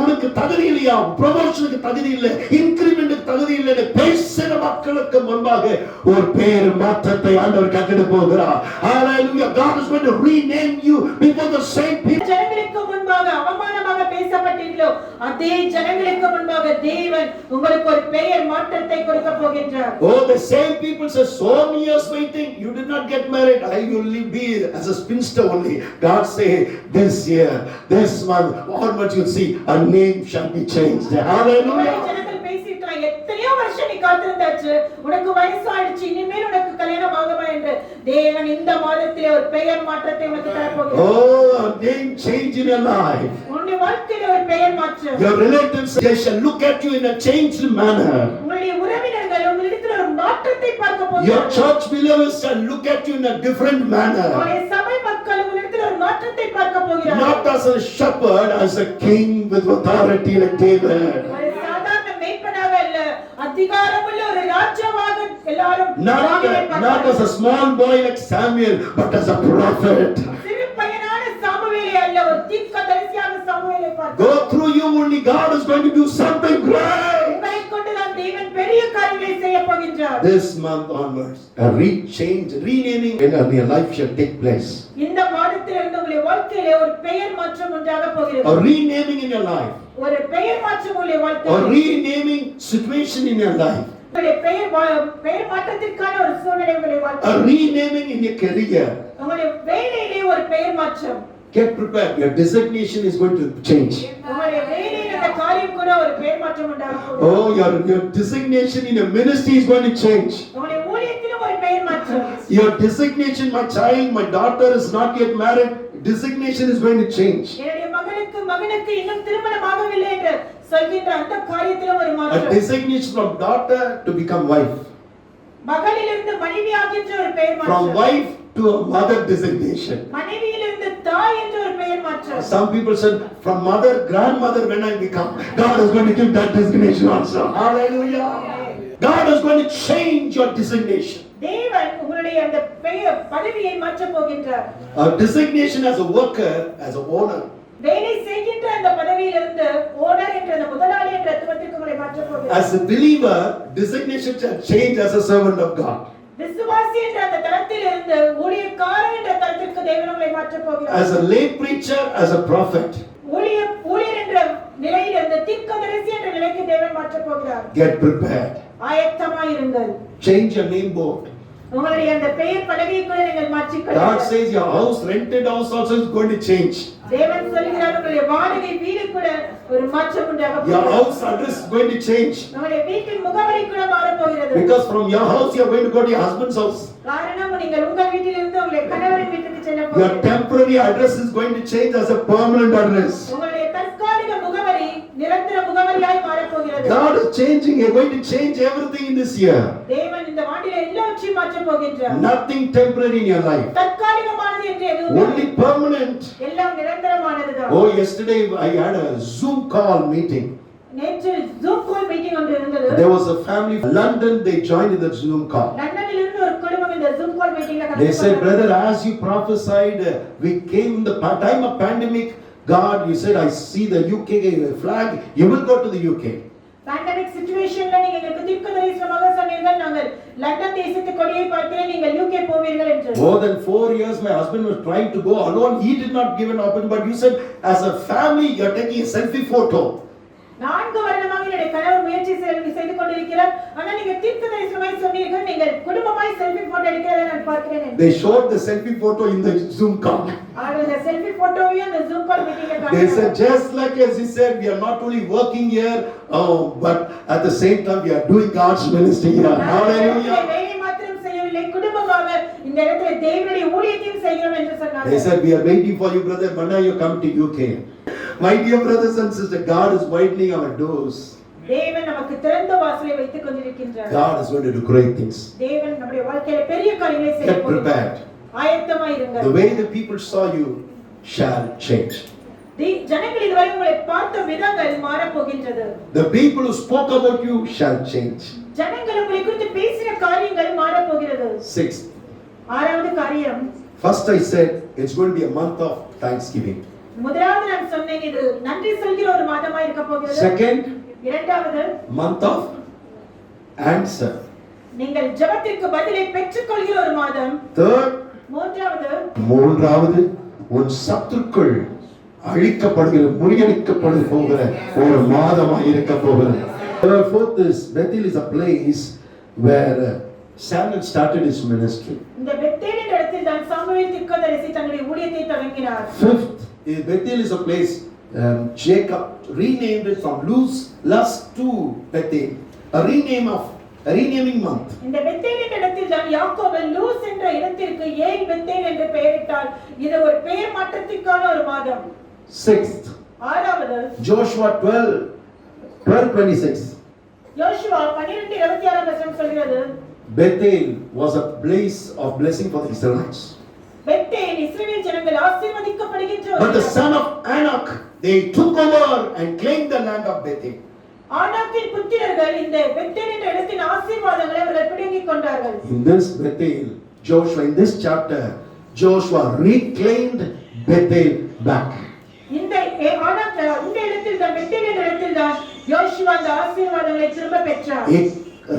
உனக்கு தகுதி இல்லையா, ப்ரமோஷனுக்கு தகுதி இல்லை, இன்கிரிமெண்ட்டுக்கு தகுதி இல்லை, பேசின மக்களுக்கு முன்பாக ஒரு பெயர் மாற்றத்தை ஆண்டவர் கட்டிட போகிறார். Hallelujah. God is going to rename you before the same people. ஜனங்களுக்கு முன்பாக அவமானமாக பேசப்பட்டீர்களோ அதே ஜனங்களுக்கு முன்பாக தேவன் உங்களுக்கு ஒரு பெயர் மாற்றத்தை கொடுக்க போகின்றார். Oh, the same people say so many years waiting, you did not get married, I will be as a spinster only. God say this year, this month onwards you'll see a name shall be changed. Hallelujah. ஜனங்கள் பேசிட்டாங்க, எத்தனையோ வருஷம் நீ காத்திருந்தாச்சு, உனக்கு வயசாயிடுச்சு, இனிமேல் உனக்கு கல்யாணம் ஆகுமா என்று தேவன் இந்த மாதத்திலே ஒரு பெயர் மாற்றத்தை உனக்கு தரப்போகிறார். Oh, a name change in your life. உன்னுடைய வாழ்க்கையில ஒரு பெயர் மாற்றம். Your relatives they shall look at you in a changed manner. உங்களுடைய உறவினர்கள் உங்களிடத்தில் ஒரு மாற்றத்தை பார்க்க போகிறார்கள். Your church believers shall look at you in a different manner. உங்களுடைய சபை மக்கள் உங்களிடத்தில் ஒரு மாற்றத்தை பார்க்க போகிறார்கள். Not as a shepherd, as a king with authority like David. ஒரு சாதாரண மேய்ப்பனாக அல்ல, அதிகாரமுள்ள ஒரு ராஜாவாக எல்லாரும் Not as a small boy like Samuel, but as a prophet. சிறு பையனான சாமுவேலை அல்ல, ஒரு தீர்க்கதரிசியாக சாமுவேலை பார்க்க. Go through you only God is going to do something great. உங்களை கொண்டு தான் தேவன் பெரிய காரியங்களை செய்ய போகின்றார். This month onwards, a renaming in your life shall take place. இந்த மாதத்திலிருந்து உங்களுடைய வாழ்க்கையிலே ஒரு பெயர் மாற்றம் உண்டாக போகிறது. A renaming in your life. ஒரு பெயர் மாற்றம் உங்களுடைய A வாழ்க்கையிலே. renaming situation in your life. உங்களுடைய பெயர் மாற்றத்திற்கான ஒரு சூழ்நிலை உங்களுடைய A வாழ்க்கையிலே. renaming in your career. உங்களுடைய வேலையிலே ஒரு பெயர் மாற்றம். Get prepared. Your designation is going to change. உங்களுடைய வேலையில அந்த காரியம் கூட ஒரு பெயர் மாற்றம் உண்டாக போகிறது. Oh, your designation in your ministry is going to change. உங்களுடைய ஊழியத்திலும் ஒரு பெயர் மாற்றம். Your designation, my child, my daughter is not yet married. Designation is going to change. என்னுடைய மகனுக்கு இன்னும் திருமணம் ஆகவில்லை என்று சொல்கின்ற அந்த காரியத்திலும் ஒரு A மாற்றம். designation from daughter to become wife. மகளிலிருந்து மனைவியாகின்ற ஒரு பெயர் From மாற்றம். wife to a mother designation. மனைவியிலிருந்து தாய் என்ற ஒரு பெயர் மாற்றம். Some people said, from mother, grandmother when I become. God is going to give that designation also. Hallelujah. God is going to change your designation. தேவன் உங்களுடைய அந்த பெயர் பதவியை மாற்ற போகின்றார். A designation as a worker, as a owner. வேலை செய்கின்ற அந்த பதவியிலிருந்து ஓனர் என்ற அந்த முதலாளி என்ற அர்த்தத்திற்கு உங்களை மாற்றப் போகிறார். As a believer, designation shall change as a servant of God. விசுவாசி என்ற அந்த தரத்தில் இருந்து ஊழியக்காரன் என்ற தரத்திற்கு தேவன் உங்களை மாற்றப் போகிறார். As a lay preacher, as a prophet. ஊழியர் என்ற நிலையில் இருந்து தீர்க்கதரிசி என்ற நிலைக்கு தேவன் மாற்றப் போகிறார். Get prepared. ஆயத்தமாயிருங்கள். Change your name board. உங்களுடைய அந்த பெயர் பலகையை கூட நீங்கள் மாற்றிக்கொள்ளுங்கள். God says your house, rented house also is going to change. தேவன் சொல்கிறார் உங்களுடைய வாடகை வீடு கூட ஒரு மாற்றம் உண்டாக போகிறது. Your house address is going to change. உங்களுடைய வீட்டின் முகவரி கூட மாறப் போகிறது. Because from your house you are going to go to your husband's house. காரணம் நீங்கள் உங்கள் வீட்டிலிருந்து உங்களுடைய கணவரின் வீட்டுக்கு செல்ல Your போகிறீர்கள். temporary address is going to change as a permanent address. உங்களுடைய தற்காலிக முகவரி நிரந்தர முகவரியாய் மாறப் போகிறது. God is changing. You are going to change everything in this year. தேவன் இந்த ஆண்டிலே எல்லாவற்றையும் மாற்றப் போகிறார். Nothing temporary in your life. தற்காலிகமானது என்று எதுவும் Only permanent. எல்லாம் நிரந்தரமானதுதான். Oh, yesterday I had a Zoom call meeting. நேற்று Zoom call meeting ஒன்று இருந்தது. There was a family from London. They joined in the Zoom call. லண்டனில் இருந்து ஒரு குடும்பம் இந்த Zoom call meetingல They said, brother, as you prophesied, we came in the time of pandemic. God, you said, I see the UK flag. You will go to the UK. pandemic situationல நீங்க எங்களுக்கு தீர்க்கதரிசனமாக சொன்னீர்கள் நாங்கள் லண்டன் தேசத்து கொடியை பார்க்கிறேன் நீங்கள் UK போவீர்கள் என்று. More than 4 years my husband was trying to go alone. He did not give an option, but you said as a family you are taking a selfie photo. 4 வருடமாக என்னுடைய கணவர் முயற்சி செய்து கொண்டிருக்கிறார். ஆனா நீங்க தீர்க்கதரிசனமாய் சொன்னீர்கள் நீங்கள் குடும்பமாய் செல்ஃபி போட்டோ எடுக்கிறதை நான் பார்க்கிறேன். They showed the selfie photo in the Zoom call. அந்த செல்ஃபி போட்டோவையும் அந்த Zoom call மீட்டிங்ல They காண்பித்தார். said just like as he said, we are not only working here, but at the same time we are doing God's ministry here. Hallelujah. வேலை மாத்திரம் செய்யவில்லை குடும்பமாக இந்த இடத்துல தேவனுடைய ஊழியத்தையும் செய்கிறோம் என்று சொன்னார்கள். They said we are waiting for you, brother. When are you come to UK? My dear brothers and sisters, God is widening our doors. தேவன் நமக்கு திறந்த வாசலை வைத்துக் கொண்டிருக்கின்றார். God is going to do great things. தேவன் நம்முடைய வாழ்க்கையில பெரிய காரியங்களை செய்ய Get prepared. ஆயத்தமாயிருங்கள். The way the people saw you shall change. ஜனங்கள் இதுவரை உங்களை பார்த்த விதங்கள் மாறப் போகின்றது. The people who spoke about you shall change. ஜனங்கள் உங்களை குறித்து பேசின காரியங்கள் மாறப் போகிறது. Sixth. ஆறாவது காரியம். First I said it's going to be a month of Thanksgiving. முதலாவது நான் சொன்னேன் இது நன்றி சொல்கிற ஒரு மாதமா இருக்க போகிறது. Second, இரண்டாவது month of answer. நீங்கள் ஜெபத்திற்கு பதிலை பெற்றுக்கொள்கிற ஒரு மாதம். Third, மூன்றாவது உன் சத்துருக்கள் அழிக்கப்படுகிற முறியடிக்கப்பட போகிற ஒரு மாதமாக இருக்க போகிறது. Fourth is Bethel is a place where Samuel started his ministry. இந்த பெத்தேலின் இடத்தில் தான் சாமுவேல் தீர்க்கதரிசி தன்னுடைய ஊழியத்தை தொடங்கினார். Fifth, Bethel is a place Jacob renamed it from Luz to Bethel. A renaming month. இந்த பெத்தேலின் இடத்தில் தான் யாக்கோபு லூஸ் என்ற இடத்திற்கு ஏன் பெத்தேல் என்று பெயரிட்டார். இது ஒரு பெயர் மாற்றத்திற்கான ஒரு மாதம். Sixth, ஆறாவது Joshua 12:26. யோசுவா 12:26 வசனம் சொல்கிறது Bethel was a place of blessing for the Israelites. Bethel Israel ஜனங்கள் ஆசீர்வதிக்கப்படுகின்ற But the son of Anak, they took over and claimed the land of Bethel. ஆனாக்கின் புத்திரர்கள் இந்த பெத்தேல் என்ற இடத்தின் ஆசீர்வாதங்களை அவர்கள் பிடுங்கிக் கொண்டார்கள். In this Bethel, Joshua, in this chapter, Joshua reclaimed Bethel back. இந்த இடத்தில் தான் பெத்தேல் என்ற இடத்தில் தான் யோசுவா அந்த ஆசீர்வாதங்களை திரும்ப பெற்றார். He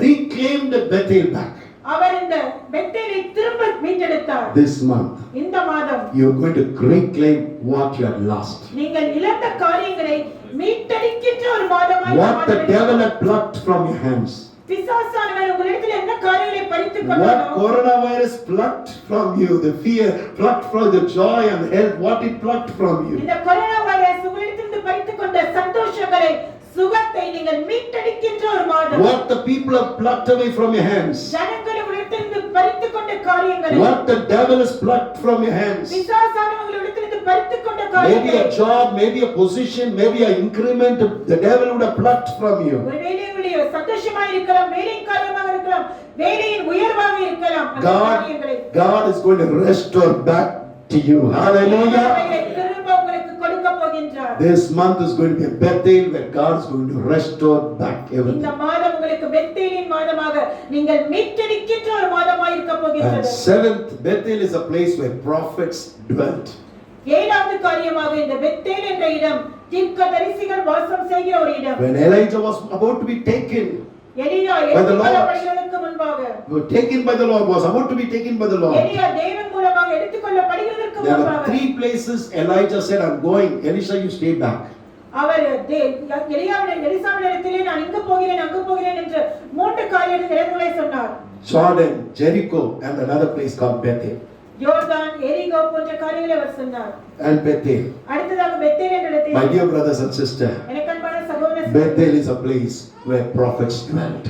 reclaimed Bethel back. அவர் இந்த பெத்தேலை திரும்ப மீட்டெடுத்தார். This month, இந்த மாதம் you are going to reclaim what you had lost. நீங்கள் இழந்த காரியங்களை மீட்டெடுக்கின்ற ஒரு மாதமாய் What the devil had plucked from your hands. பிசாசானவன் உங்களிடத்தில் என்ன காரியங்களை பறித்துக் What கொண்டானோ coronavirus plucked from you, the fear plucked from the joy and health, what it plucked from you. இந்த கொரோனா வைரஸ் உங்களிடத்தில் பறித்துக் கொண்ட சந்தோஷங்களை சுகத்தை நீங்கள் மீட்டெடுக்கின்ற ஒரு மாதம். What the people have plucked away from your hands. ஜனங்கள் உங்களிடத்தில் பறித்துக் கொண்ட காரியங்களை What the devil has plucked from your hands. பிசாசானவன் உங்களிடத்தில் பறித்துக் கொண்ட காரியங்களை Maybe a job, maybe a position, maybe an increment, the devil would have plucked from you. ஒருவேளை உங்களுடைய சந்தோஷமாக இருக்கலாம், வேலையின் காரியமாக இருக்கலாம், வேலையின் உயர்வாக இருக்கலாம். அந்த காரியங்களை God is going to restore back to you. Hallelujah. திரும்ப உங்களுக்கு கொடுக்க போகின்றார். This month is going to be a Bethel where God is going to restore back everything. இந்த மாதம் உங்களுக்கு பெத்தேலின் மாதமாக நீங்கள் மீட்டெடுக்கின்ற ஒரு மாதமாக இருக்க And போகின்றது. seventh, Bethel is a place where prophets dwelt. ஏழாவது காரியமாக இந்த பெத்தேல் என்ற இடம் தீர்க்கதரிசிகள் வாசம் செய்கிற ஒரு இடம். When Elijah was about to be taken எலியா by the Lord, எடுத்துக்கொள்ளப்படுவதற்கு முன்பாக taken by the Lord, was about to be taken by the Lord. எலியா தேவன் மூலமாக எடுத்துக்கொள்ளப்படுவதற்கு There were முன்பாக 3 places Elijah said, I'm going. Elisha, you stay back. அவர் எலிசாவினிடத்திலே நான் இங்கு போகிறேன் அங்கு போகிறேன் என்று 3 இடங்களை சொன்னார். Jordan, Jericho, and another place called Bethel. யோர்தான், எரிகோ போன்ற காரியங்களை அவர் சொன்னார். And Bethel. அடுத்ததாக பெத்தேல் என்ற இடத்தில், My dear brothers and sisters, எனக்கு அன்பான சகோதரர்களே, Bethel is a place where prophets dwelt.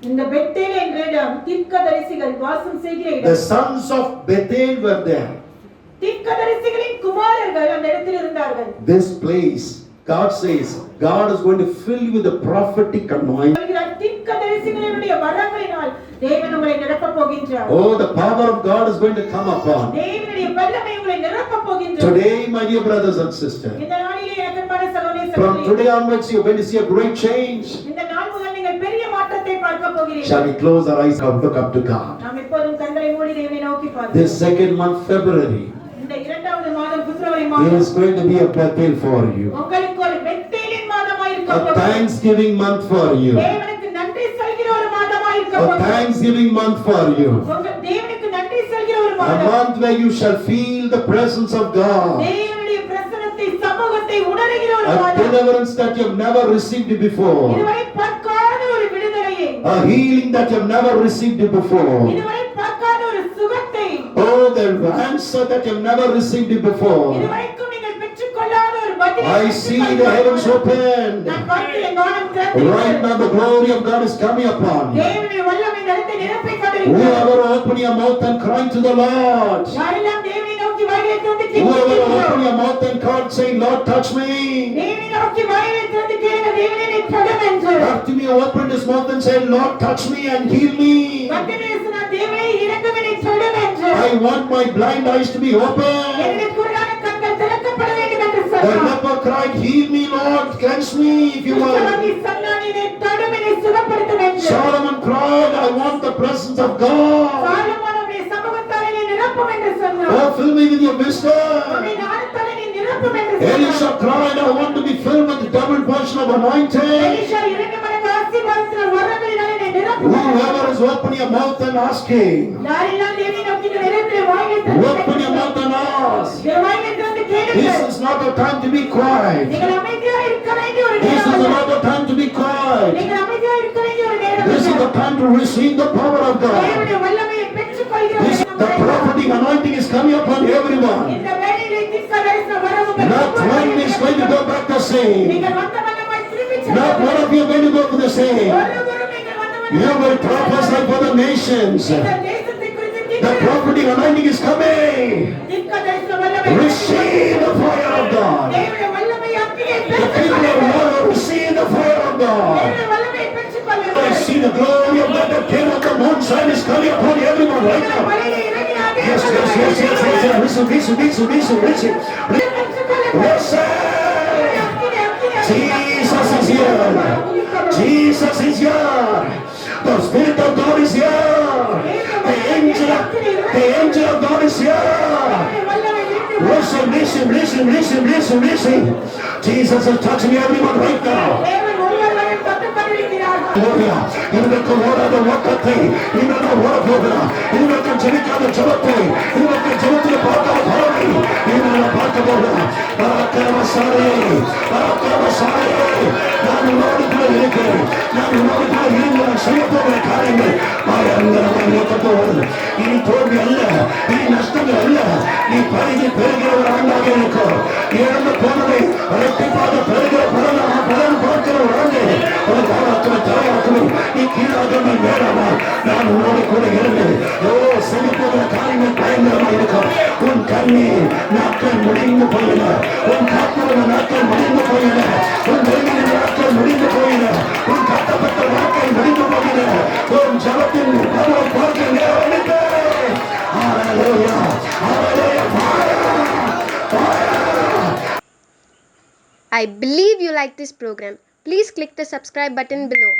இந்த பெத்தேல் என்ற இடம் தீர்க்கதரிசிகள் வாசம் செய்கிற The இடம். sons of Bethel were there. தீர்க்கதரிசிகளின் குமாரர்கள் அந்த இடத்தில் இருந்தார்கள். This place, God says, God is going to fill you with the prophetic anointing. தீர்க்கதரிசிகளுடைய வரங்களினால் தேவன் உங்களை நிரப்பப் போகின்றார். Oh, the power of God is going to come upon. தேவனுடைய வல்லமை உங்களை நிரப்பப் போகின்றார். Today, my dear brothers and sisters, இந்த நாளிலே எனக்கு அன்பான சகோதரரே, from today onwards, you're going to see a great change. இந்த நாள் முதல் நீங்கள் பெரிய மாற்றத்தை பார்க்க போகிறீர்கள். Shall we close our eyes and look up to God? நாம் எப்போதும் கண்களை மூடி தேவனை நோக்கி பார்ப்போம். This second month, February, இந்த இரண்டாவது மாதம் பிப்ரவரி it மாதம் is going to be a Bethel for you. உங்களுக்கு ஒரு பெத்தேலின் மாதமாய் இருக்க A போகிறது. Thanksgiving month for you. தேவனுக்கு நன்றி சொல்கிற ஒரு மாதமாய் இருக்க A போகிறது. Thanksgiving month for you. உங்கள் தேவனுக்கு நன்றி சொல்கிற ஒரு A மாதம். month where you shall feel the presence of God. தேவனுடைய பிரசன்னத்தை சமூகத்தை உணர்கிற ஒரு A மாதம். deliverance that you have never received before. இதுவரை பார்க்காத ஒரு விடுதலையை, A healing that you have never received before. இதுவரை பார்க்காத ஒரு சுகத்தை, Oh, the answer that you have never received before. இதுவரைக்கும் நீங்கள் பெற்றுக்கொள்ளாத ஒரு பதிலை I see the heavens opened. நான் பார்க்கிறேன், வானம் திறந்திருக்கிறது. Right now the glory of God is coming upon you. தேவனுடைய வல்லமை நிலத்தை நிரப்பிக் கொண்டிருக்கிறது. Whoever open your mouth and cry to the Lord. யாரெல்லாம் தேவனை நோக்கி வாயை திறந்து Whoever கேட்கிறீர்களோ, open your mouth and cry saying, Lord, touch me. தேவனை நோக்கி வாயை திறந்து கேளுங்க, தேவனே என்னை தொடும் என்று. Bartimaeus opened his mouth and said, Lord, touch me and heal me. Bartimaeus சொன்னான், தேவனே இரங்கும், என்னை தொடும் என்று. I want my blind eyes to be opened. என்னுடைய குருடான கண்கள் திறக்கப்பட வேண்டும் என்று The சொன்னான். leper cried, heal me, Lord, cleanse me if you குஷ்டரோகி will. சொன்னான், என்னை தொடும், என்னை சுகப்படுத்தும் என்று. Solomon cried, I want the presence of God. Solomon உம்முடைய சமூகத்தால் என்னை நிரப்பும் என்று சொன்னான். Oh, fill me with your wisdom. உம்முடைய ஞானத்தால் என்னை நிரப்பும் என்று சொன்னான். Elisha cried, I want to be filled with the double portion of anointing. Elisha இரண்டு மடங்கு ஆசீர்வாதத்தினால் வரங்களினால் என்னை நிரப்பும். Whoever is open your mouth and asking, யாரெல்லாம் தேவனை நோக்கி இந்த நேரத்தில் வாயை திறந்து open your mouth and ask. வாயை திறந்து கேளுங்கள். This is not a time to be quiet. நீங்கள் அமைதியாக இருக்க வேண்டிய ஒரு This is நேரம். not a time to be quiet. நீங்கள் அமைதியாக இருக்க வேண்டிய ஒரு நேரம். This is the time to receive the power of God. தேவனுடைய வல்லமையை பெற்றுக்கொள்கிற ஒரு The நேரம். prophetic anointing is coming upon everyone. இந்த வேளையிலே தீர்க்கதரிசன வரவு Not one is going to go back the same. நீங்கள் வந்த வண்ணமாய் திரும்பிச் செல்ல Not one of you are going to go for the same. ஒருவரும் நீங்கள் வந்த You வண்ணமாய் will prophesy for the nations. இந்த தேசத்தை குறித்து The prophetic anointing is coming. தீர்க்கதரிசன வல்லமை Receive the fire of God. தேவனுடைய வல்லமை அக்கினியை The people of பெற்றுக்கொள்ளுங்கள். God will receive the fire of God. தேவனுடைய வல்லமையை I பெற்றுக்கொள்ளுங்கள். see the glory of God. The king of the moonshine is coming upon everyone right now. மலையிலே இறங்கி அதே Yes, yes, yes, yes, yes, yes. Listen, listen, listen, listen, listen. Listen. Jesus is here. Jesus is here. The Spirit of God is here. The angel of God is here. Listen, listen, listen, listen, listen, listen. Jesus is touching everyone right now. Gloria, இவனுக்கு ஓடாத ஓட்டத்தை இவனுக்கு ஓட போகிறான். இவனுக்கு ஜெபிக்காத ஜெபத்தை இவனுக்கு ஜெபத்தில் பார்க்காத பலனை இவனை பார்க்க போகிறான். பராக்கிரமசாலி, பராக்கிரமசாலி, நான் உன்னோடு கூட இருக்கிறேன். நான் உன்னோடு கூட இருந்து நான் செய்ய போகிற காரியங்கள் பயங்கரமாக இருக்க போகிறது. இனி தோல்வி அல்ல, இனி நஷ்டங்கள் அல்ல. நீ பருகி பெறுகிற ஒரு ஆண்டாக இருக்கும். இழந்து போனதை இரட்டிப்பாக பெறுகிற பலன் பார்க்கிற ஒரு ஆண்டு ஒரு தாராத்துமை தாயாத்துமை நீ கீழாகமை வேண்டாமா நான் உன்னோடு கூட இருந்து செய்ய போகிற காரியங்கள் பயங்கரமாக இருக்கும். உன் கண்ணீர் நாட்கள் முடிந்து போயின. உன் காப்புற நாட்கள் முடிந்து போயின. உன் நெருங்கின நாட்கள் முடிந்து போயின. உன் கட்டப்பட்ட நாட்கள் முடிந்து போயின. உன் ஜபத்தின் பருவம் பார்க்க நேரம் இல்லை. ஹல்லேலூயா, ஹல்லேலூயா, fire, fire. I believe you like this program. Please click the subscribe button below.